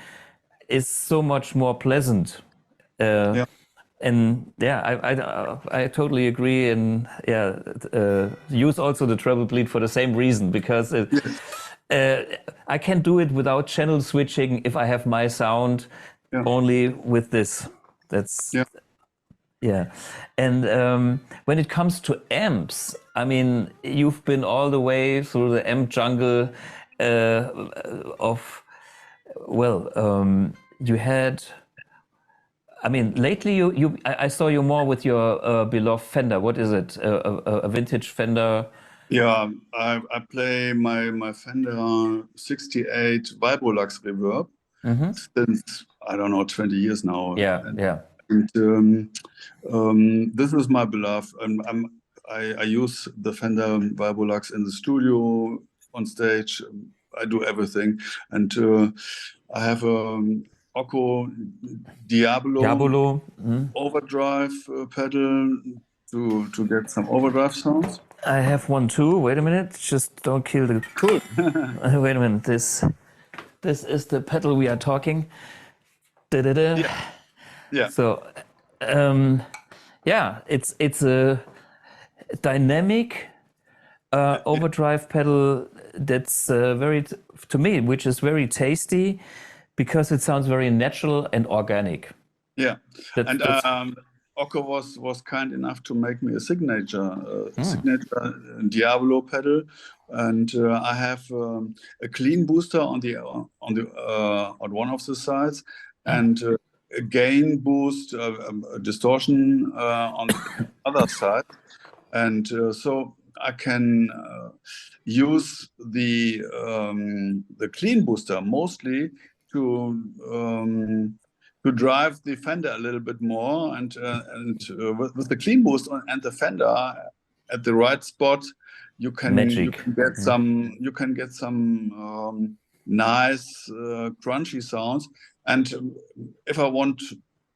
is so much more pleasant. And I totally agree, and use also the treble bleed for the same reason, because I can do it without channel switching if I have my sound only with this. That's And when it comes to amps, I mean, you've been all the way through the amp jungle you had. I mean, lately I saw you more with your beloved Fender. What is it? A vintage Fender? Yeah, I play my Fender 68 Vibrolux reverb since, I don't know, 20 years now. And this is my beloved. I use the Fender Vibrolux in the studio, on stage. I do everything, and I have Occo Diabolo overdrive pedal to get some overdrive sounds. I have one too. Wait a minute, just don't kill the. Cool. Wait a minute. This is the pedal we are talking. Yeah. So, it's a dynamic overdrive pedal that's to me, which is very tasty, because it sounds very natural and organic. Yeah, Occo was kind enough to make me a signature Diablo pedal, and I have a clean booster on one of the sides, and a gain boost, a distortion on the other side, and so I can use the clean booster mostly to drive the Fender a little bit more, and with the clean boost and the Fender at the right spot, you can get some nice crunchy sounds. And if I want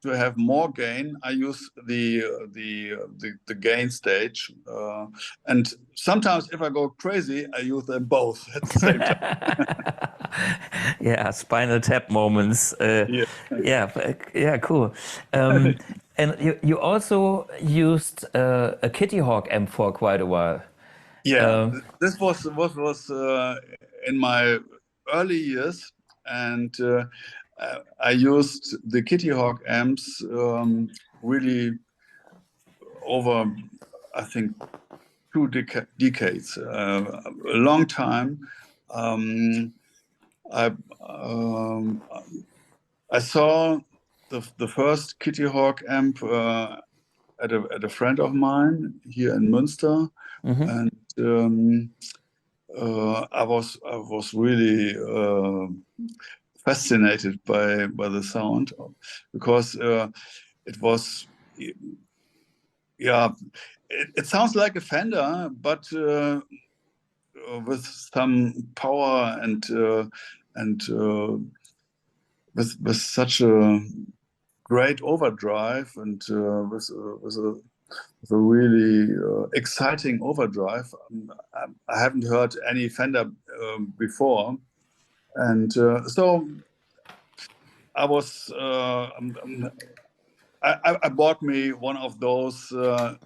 to have more gain, I use the gain stage, and sometimes if I go crazy, I use them both at the same time. Yeah, Spinal Tap moments. Yeah. Yeah, cool. And you also used a Kitty Hawk amp for quite a while. Yeah, this was in my early years, and I used the Kitty Hawk amps really over, I think, 2 decades, a long time. I saw the first Kitty Hawk amp at a friend of mine here in Münster, and I was really fascinated by the sound, because it was, yeah, it sounds like a Fender, but with some power and with such a great overdrive, and with a really exciting overdrive. I haven't heard any Fender before, and so I was. I bought me one of those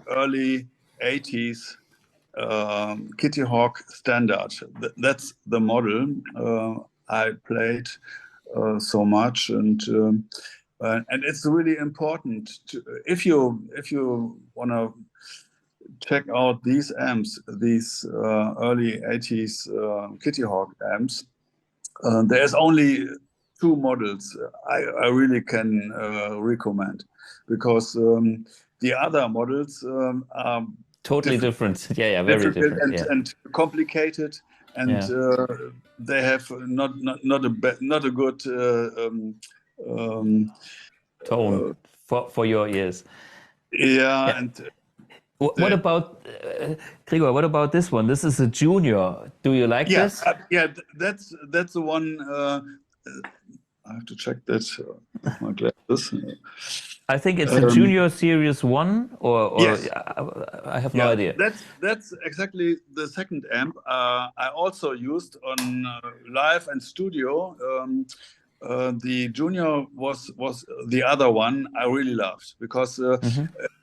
early '80s Kitty Hawk standard. That's the model I played so much, and it's really important to, if you want to check out these amps, these early '80s Kitty Hawk amps. There's only 2 models I really can recommend, because the other models are totally different. Yeah, very different. And complicated, and they have not a good tone for your ears. Yeah. And what about Gregor? What about this one? This is a Junior. Do you like this? Yeah, that's the one. I have to check that with my glasses. I think it's a Junior Series 1, or yes. I have no idea. That's exactly the second amp I also used on live and studio. The Junior was the other one I really loved, because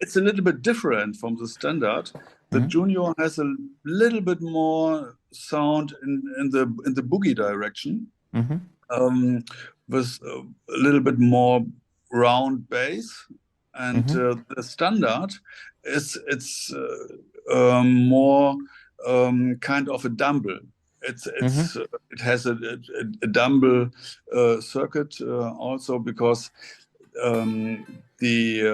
it's a little bit different from the standard. The Junior has a little bit more sound in the boogie direction, with a little bit more round bass, and the standard it's more kind of a dumble. It has a dumble circuit also, because the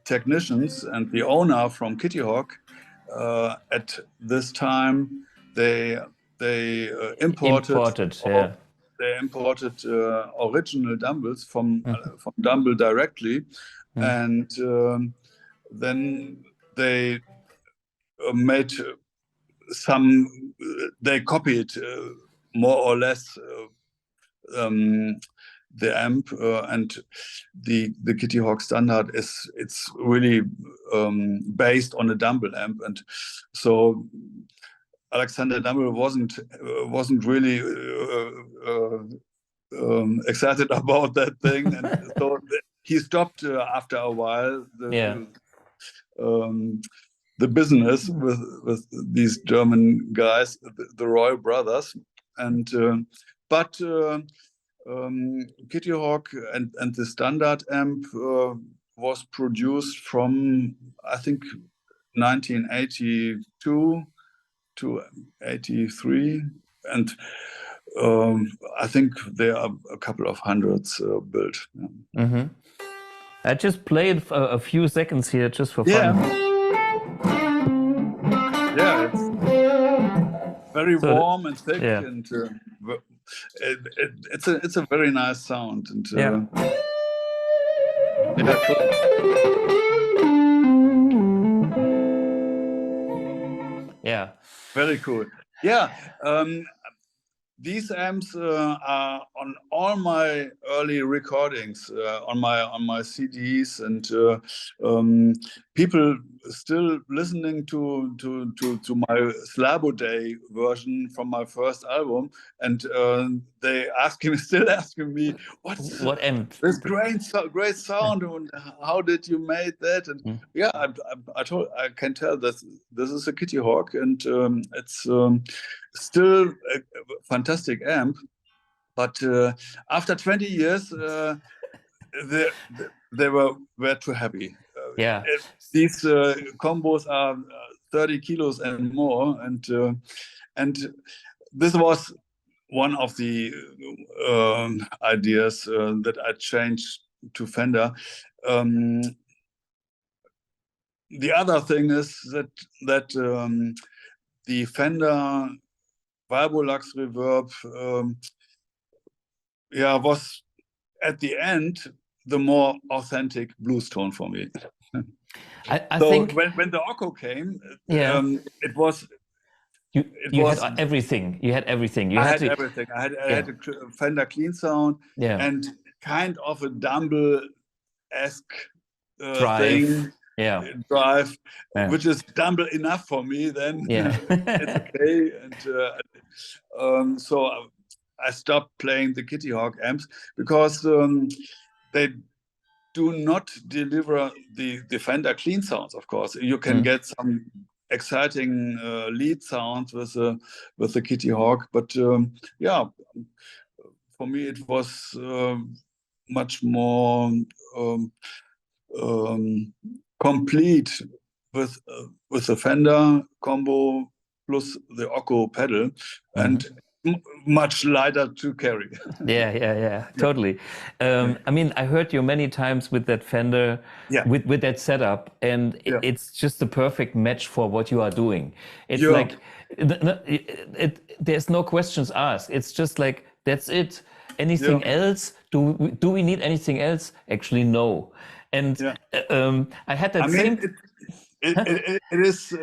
technicians and the owner from Kitty Hawk at this time they imported original dumbles from Dumble directly, and then they made some. They copied more or less the amp, and the Kitty Hawk standard it's really based on a Dumble amp, and so Alexander Dumble wasn't really excited about that thing, and so he stopped after a while the business with these German guys, the Roy brothers, and but Kitty Hawk and the standard amp was produced from, I think, 1982 to 83, and I think there are a couple of hundreds built. I just played a few seconds here just for fun. Yeah, it's very warm and thick, and it's a very nice sound. And yeah, very cool. Yeah, these amps are on all my early recordings, on my CDs, and people still listening to my Slabo Day version from my first album, and they still asking me, what's What amp? this great sound, and how did you make that? And yeah, I can tell this is a Kitty Hawk, and it's still a fantastic amp. But after 20 years, they were too heavy. Yeah. These combos are 30 kilos and more, and this was one of the ideas that I changed to Fender. The other thing is that the Fender Valvolux reverb, was at the end the more authentic blues tone for me. I so think when the Occo came, it was. You had everything. You had everything. I had everything. I had a Fender clean sound and kind of a Dumble-esque thing. Drive, which is Dumble enough for me. Then it's okay. And so I stopped playing the Kitty Hawk amps because they do not deliver the Fender clean sounds. Of course, you can get some exciting lead sounds with the Kitty Hawk, but for me it was much more complete with the Fender combo plus the Occo pedal, and much lighter to carry. Totally. I mean, I heard you many times with that Fender, with that setup, and it's just the perfect match for what you are doing. It's like there's no questions asked. It's just like, that's it. Anything else? Do we need anything else? Actually, no. And I had that it is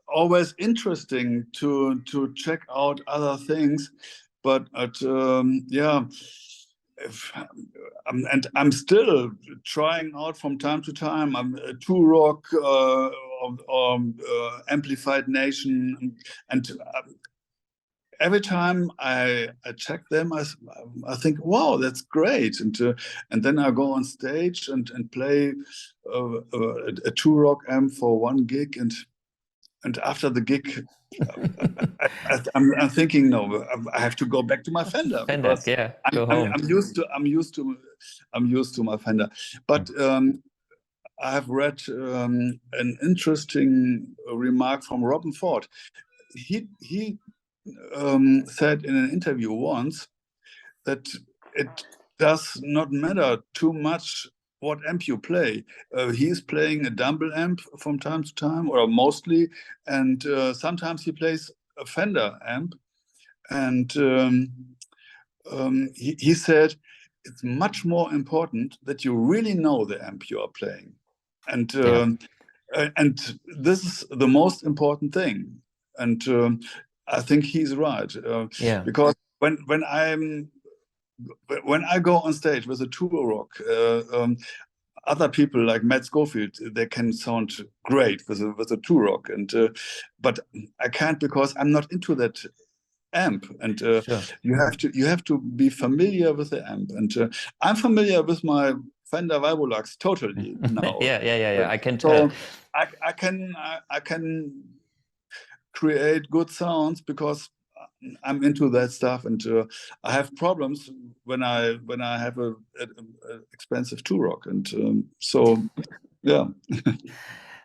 always interesting to check out other things, but and I'm still trying out from time to time. I'm a Two Rock Amplified Nation, and every time I check them, I think, wow, that's great, and then I go on stage and play a Two Rock amp for one gig, and after the gig, I'm thinking, no, I have to go back to my Fender. Go home. I'm used to my Fender, but I have read an interesting remark from Robin Ford. He said in an interview once that it does not matter too much what amp you play. He's playing a Dumble amp from time to time, or mostly, and sometimes he plays a Fender amp. And he said it's much more important that you really know the amp you are playing, and this is the most important thing. And I think he's right, because when I go on stage with a Two Rock, other people like Matt Schofield, they can sound great with a Two Rock, but I can't, because I'm not into that amp. And you have to be familiar with the amp, and I'm familiar with my Fender Valvolux totally now. I can tell. So I can create good sounds because I'm into that stuff, and I have problems when I have a expensive Two Rock, and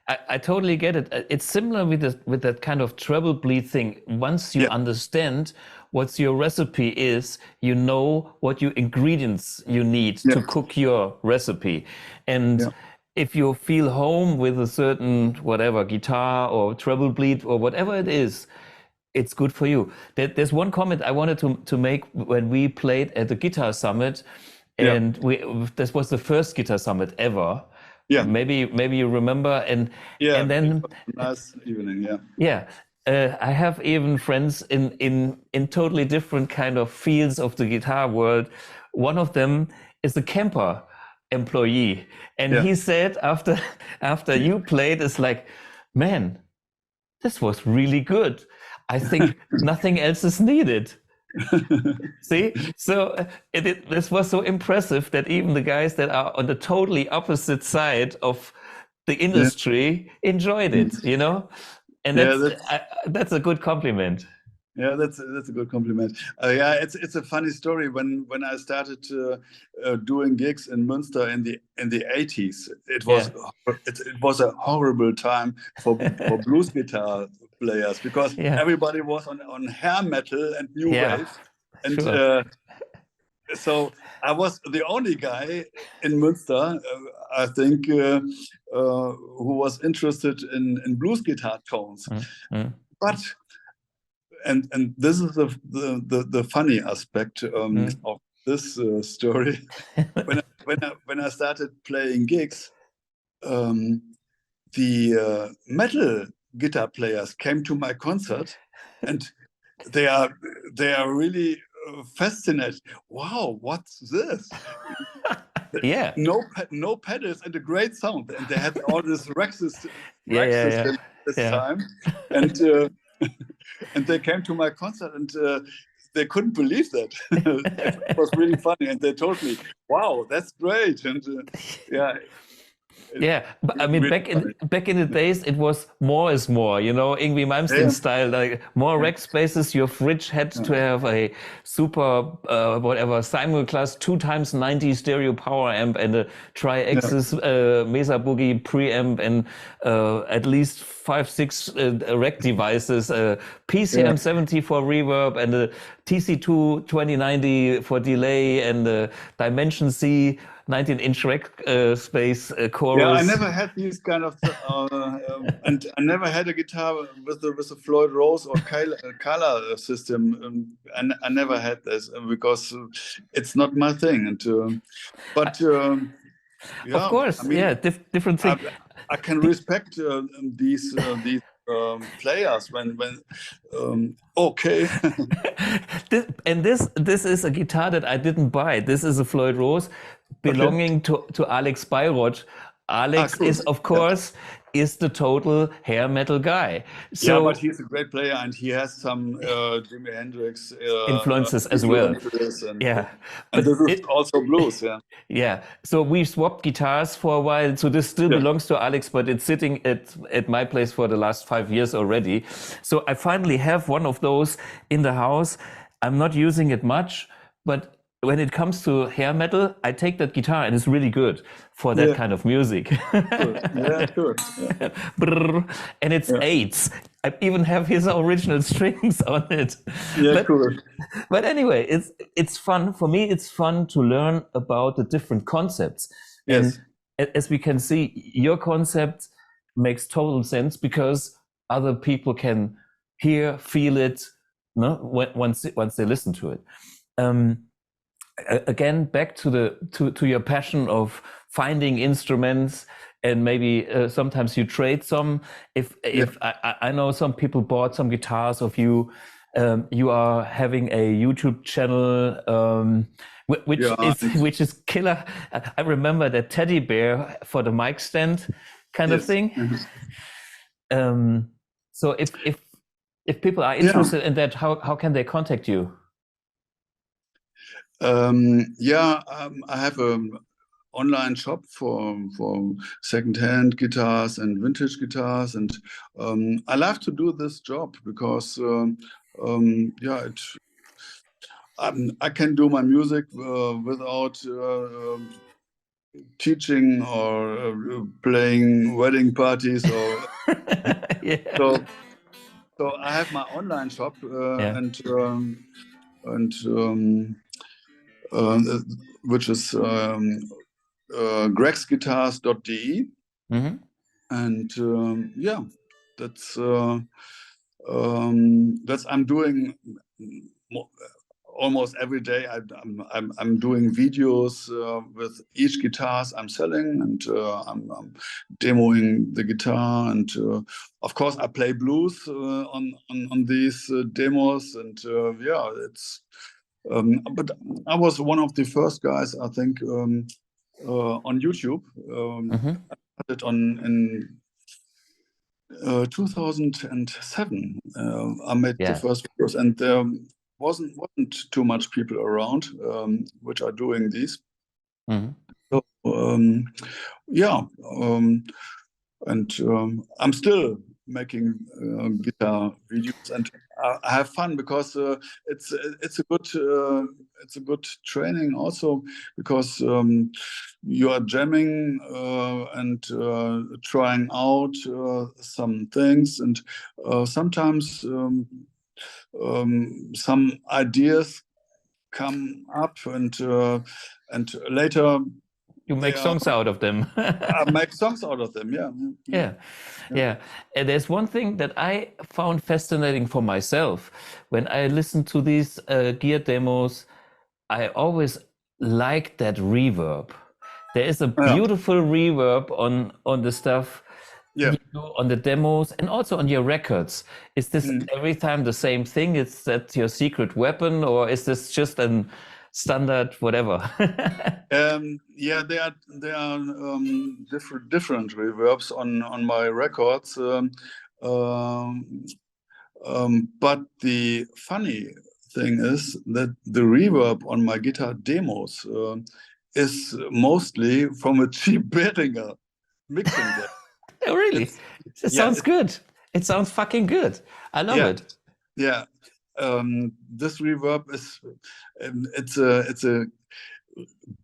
I totally get it. It's similar with that kind of treble bleed thing. Once you understand what your recipe is, you know what your ingredients you need to cook your recipe, and if you feel home with a certain whatever guitar or treble bleed or whatever it is, it's good for you. There's one comment I wanted to make when we played at the Guitar Summit, and this was the first Guitar Summit ever. Maybe you remember, and then last evening, I have even friends in totally different kind of fields of the guitar world. One of them is a camper employee, and Yeah. he said after you played, it's like, man, this was really good. I think nothing else is needed. See, so this was so impressive that even the guys that are on the totally opposite side of the industry enjoyed it, you know, and Yeah, that's a good compliment. Yeah, that's a good compliment. Yeah, it's a funny story. When I started doing gigs in Münster in the 80s, it was a horrible time for blues guitar players, because everybody was on hair metal and new wave, and sure. So I was the only guy in Münster, I think, who was interested in blues guitar tones, but. And this is the funny aspect of this story. when I started playing gigs, the metal guitar players came to my concert, and they are really fascinated. Wow, what's this? Yeah. No pedals and a great sound, and they had all this rack system this time, and. And they came to my concert, and they couldn't believe that. It was really funny, and they told me, "Wow, that's great!" And yeah, but I mean, really back in the days, it was more is more, you know, Yngwie Malmsteen style, like more rack spaces. Your fridge had to have a super whatever simulcast 2x90 stereo power amp and a tri-axis Mesa Boogie preamp and at least 5-6 rack devices, PCM 70 for reverb and a TC2 2090 for delay and the Dimension C 19-inch rack space chorus. Yeah, I never had these kind of, and I never had a guitar with a Floyd Rose or color system. And I never had this because it's not my thing. And but of course, I mean, different thing. I can respect these players when okay. This is a guitar that I didn't buy. This is a Floyd Rose belonging to Alex Bayrott. Alex is, of course, is the total hair metal guy. So, yeah, but he's a great player, and he has some Jimi Hendrix influences as well. And this is also blues. Yeah. So we swapped guitars for a while. So this still belongs to Alex, but it's sitting at my place for the last 5 years already. So I finally have one of those in the house. I'm not using it much, but when it comes to hair metal, I take that guitar and it's really good for that kind of music. And it's 8s. I even have his original strings on it. But anyway, it's fun. For me, it's fun to learn about the different concepts. And as we can see, your concept makes total sense because other people can hear, feel it, once they listen to it. Again, back to your passion of finding instruments, and maybe sometimes you trade some. If I know some people bought some guitars of you. You are having a YouTube channel, which is killer. I remember that teddy bear for the mic stand kind of thing. So if people are interested in that, how can they contact you? I have an online shop for second-hand guitars and vintage guitars, and I love to do this job because I can do my music without teaching or playing wedding parties or so I have my online shop which is gregsguitars.de, and that's I'm doing almost every day I'm doing videos with each guitars I'm selling, and I'm demoing the guitar, and of course I play blues on these demos, and yeah, it's but I was one of the first guys, I think, on YouTube. I started in 2007. I made the first videos, and there wasn't too much people around which are doing these. So yeah, and I'm still making guitar videos, and I have fun because it's a good training also, because you are jamming and trying out some things, and sometimes some ideas come up, and later you make songs out of them. I make songs out of them. Yeah. And there's one thing that I found fascinating for myself when I listen to these gear demos. I always like that reverb. There is a beautiful reverb on the stuff you do on the demos and also on your records. Is this every time the same thing? Is that your secret weapon, or is this just a standard whatever? Yeah, there are different reverbs on my records. But the funny thing is that the reverb on my guitar demos is mostly from a cheap Behringer mixing deck. Oh, really? It sounds good. It sounds fucking good. I love it. Yeah. This reverb is it's a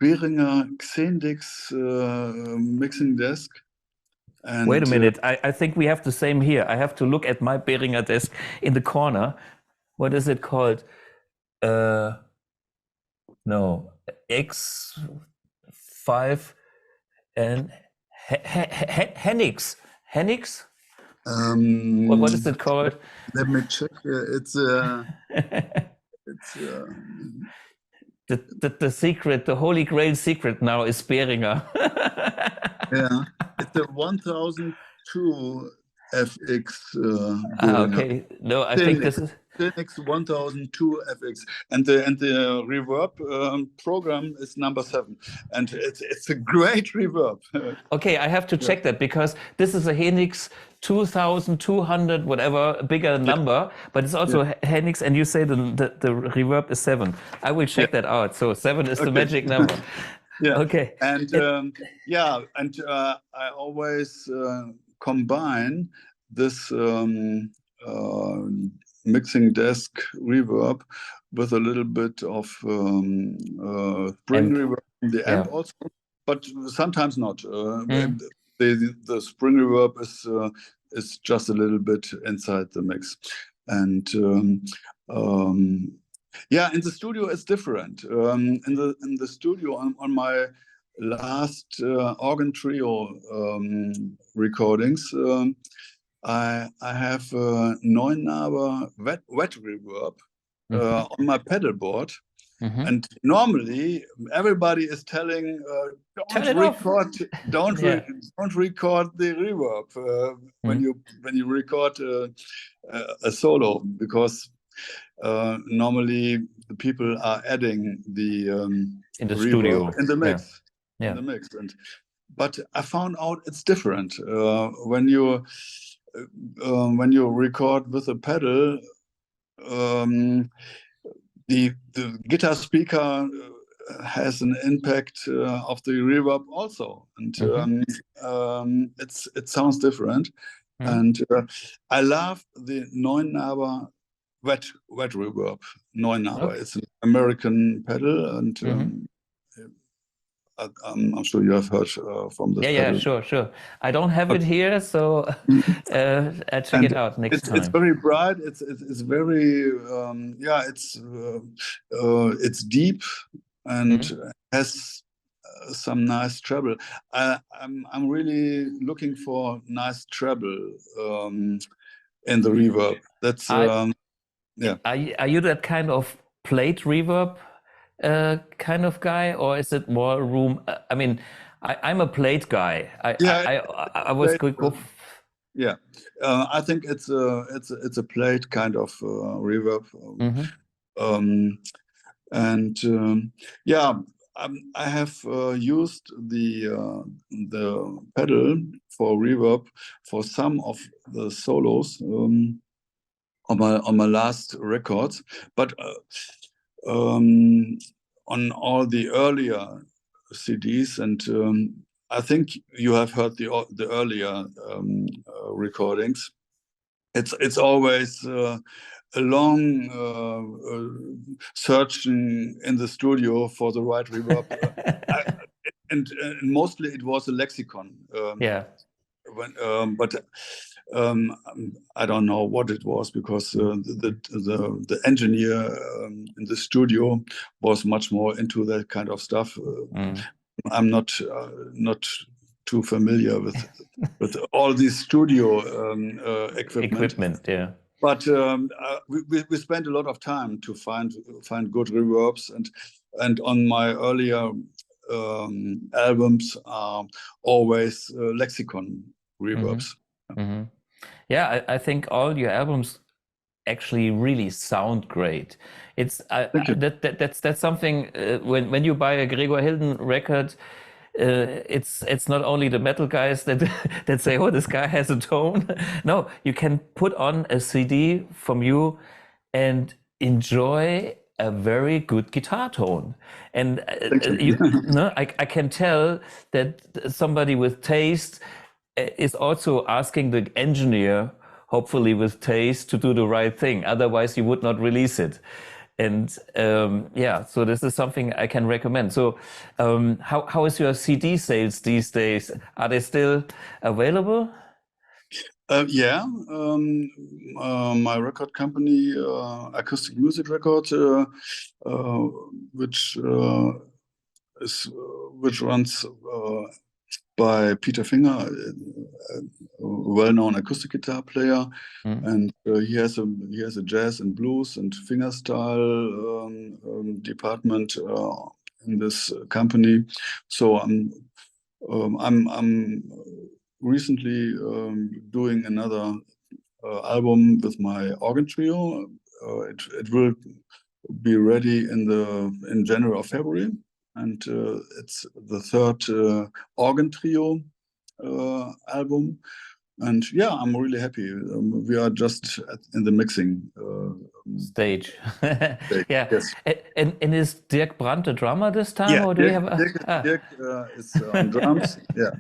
Behringer Xendix mixing desk. And wait a minute, I think we have the same here. I have to look at my Behringer desk in the corner. What is it called? No, X5 and Henix. Henix? What is it called? Let me check. It's the secret, the holy grail secret now is Behringer. Yeah, it's a 1002 FX. Okay, no, I think this is Xenix 1002 FX, and the reverb program is number 7, and it's a great reverb. Okay, I have to check that, because this is a Henix 2200 whatever, bigger number, but it's also Henix, and you say the reverb is 7. I will check that out. So 7 is the magic number. Yeah. Okay. And I always combine this mixing desk reverb with a little bit of spring reverb in the amp also, but sometimes not. The spring reverb is just a little bit inside the mix, and yeah, in the studio it's different. In the studio on my last organ trio recordings, I have a 9-Naber wet reverb on my pedal board. And normally everybody is telling don't record the reverb when you record a solo, because normally the people are adding the in the studio in the mix. In the mix. But I found out it's different when you record with a pedal. The guitar speaker has an impact of the reverb also, and it sounds different. And I love the 9-Naber wet reverb. 9-Naber, it's an American pedal, and I'm sure you have heard from this. Yeah, sure. I don't have it here, so I'll check it out next time. It's very bright. It's very it's deep and has some nice treble. I'm really looking for nice treble in the reverb. That's Are you that kind of plate reverb kind of guy, or is it more room? I mean, I'm a plate guy. I was plate, go. Yeah, I think it's a plate kind of reverb, and yeah, I have used the pedal for reverb for some of the solos on my last records, but on all the earlier CDs, and I think you have heard the earlier recordings. It's always a long searching in the studio for the right reverb, and mostly it was a lexicon. Yeah. But I don't know what it was, because the engineer in the studio was much more into that kind of stuff. I'm not too familiar with all these studio equipment. Yeah. But we spent a lot of time to find good reverbs, and on my earlier albums are always lexicon reverbs. Yeah, I think all your albums actually really sound great. It's that's something when you buy a Gregor Hilden record. It's not only the metal guys that say, oh, this guy has a tone. No, you can put on a CD from you and enjoy a very good guitar tone. And I can tell that somebody with taste is also asking the engineer, hopefully with taste, to do the right thing. Otherwise, you would not release it. And so this is something I can recommend. So how is your CD sales these days? Are they still available? Yeah, my record company, Acoustic Music Record, which runs by Peter Finger, a well-known acoustic guitar player, and he has a jazz and blues and fingerstyle department in this company. So I'm recently doing another album with my organ trio. It will be ready in January or February. And it's the third organ trio album, and yeah, I'm really happy. We are just in the mixing stage. Yeah. Yes. And is Dirk Brandt the drummer this time, Yeah, or do Dirk, we have? Dirk is on drums. Yeah.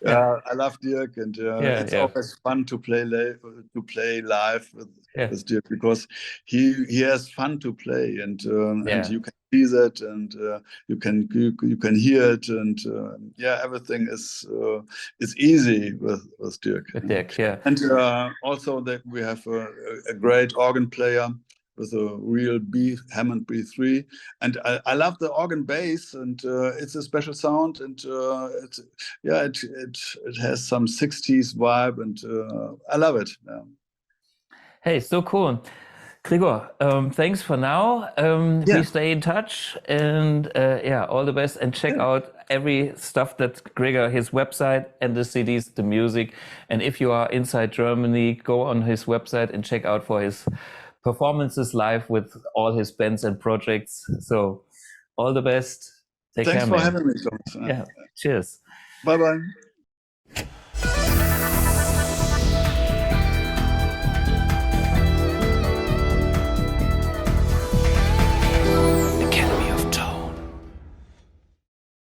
I love Dirk, and it's always fun to play live with Dirk, because he has fun to play, and you can see that, and you can hear it, and everything is easy with Dirk. With Dirk, yeah. And also that we have a great organ player with a real Hammond B3, and I love the organ bass, and it's a special sound, and it has some 60s vibe, and I love it. Yeah. Hey, so cool. Gregor, thanks for now. We stay in touch, and all the best, and check out every stuff that Gregor, his website, and the CDs, the music. And if you are inside Germany, go on his website and check out for his performances live with all his bands and projects. So all the best. Take care, man. Thanks for having me, Thomas. Yeah, cheers. Bye-bye.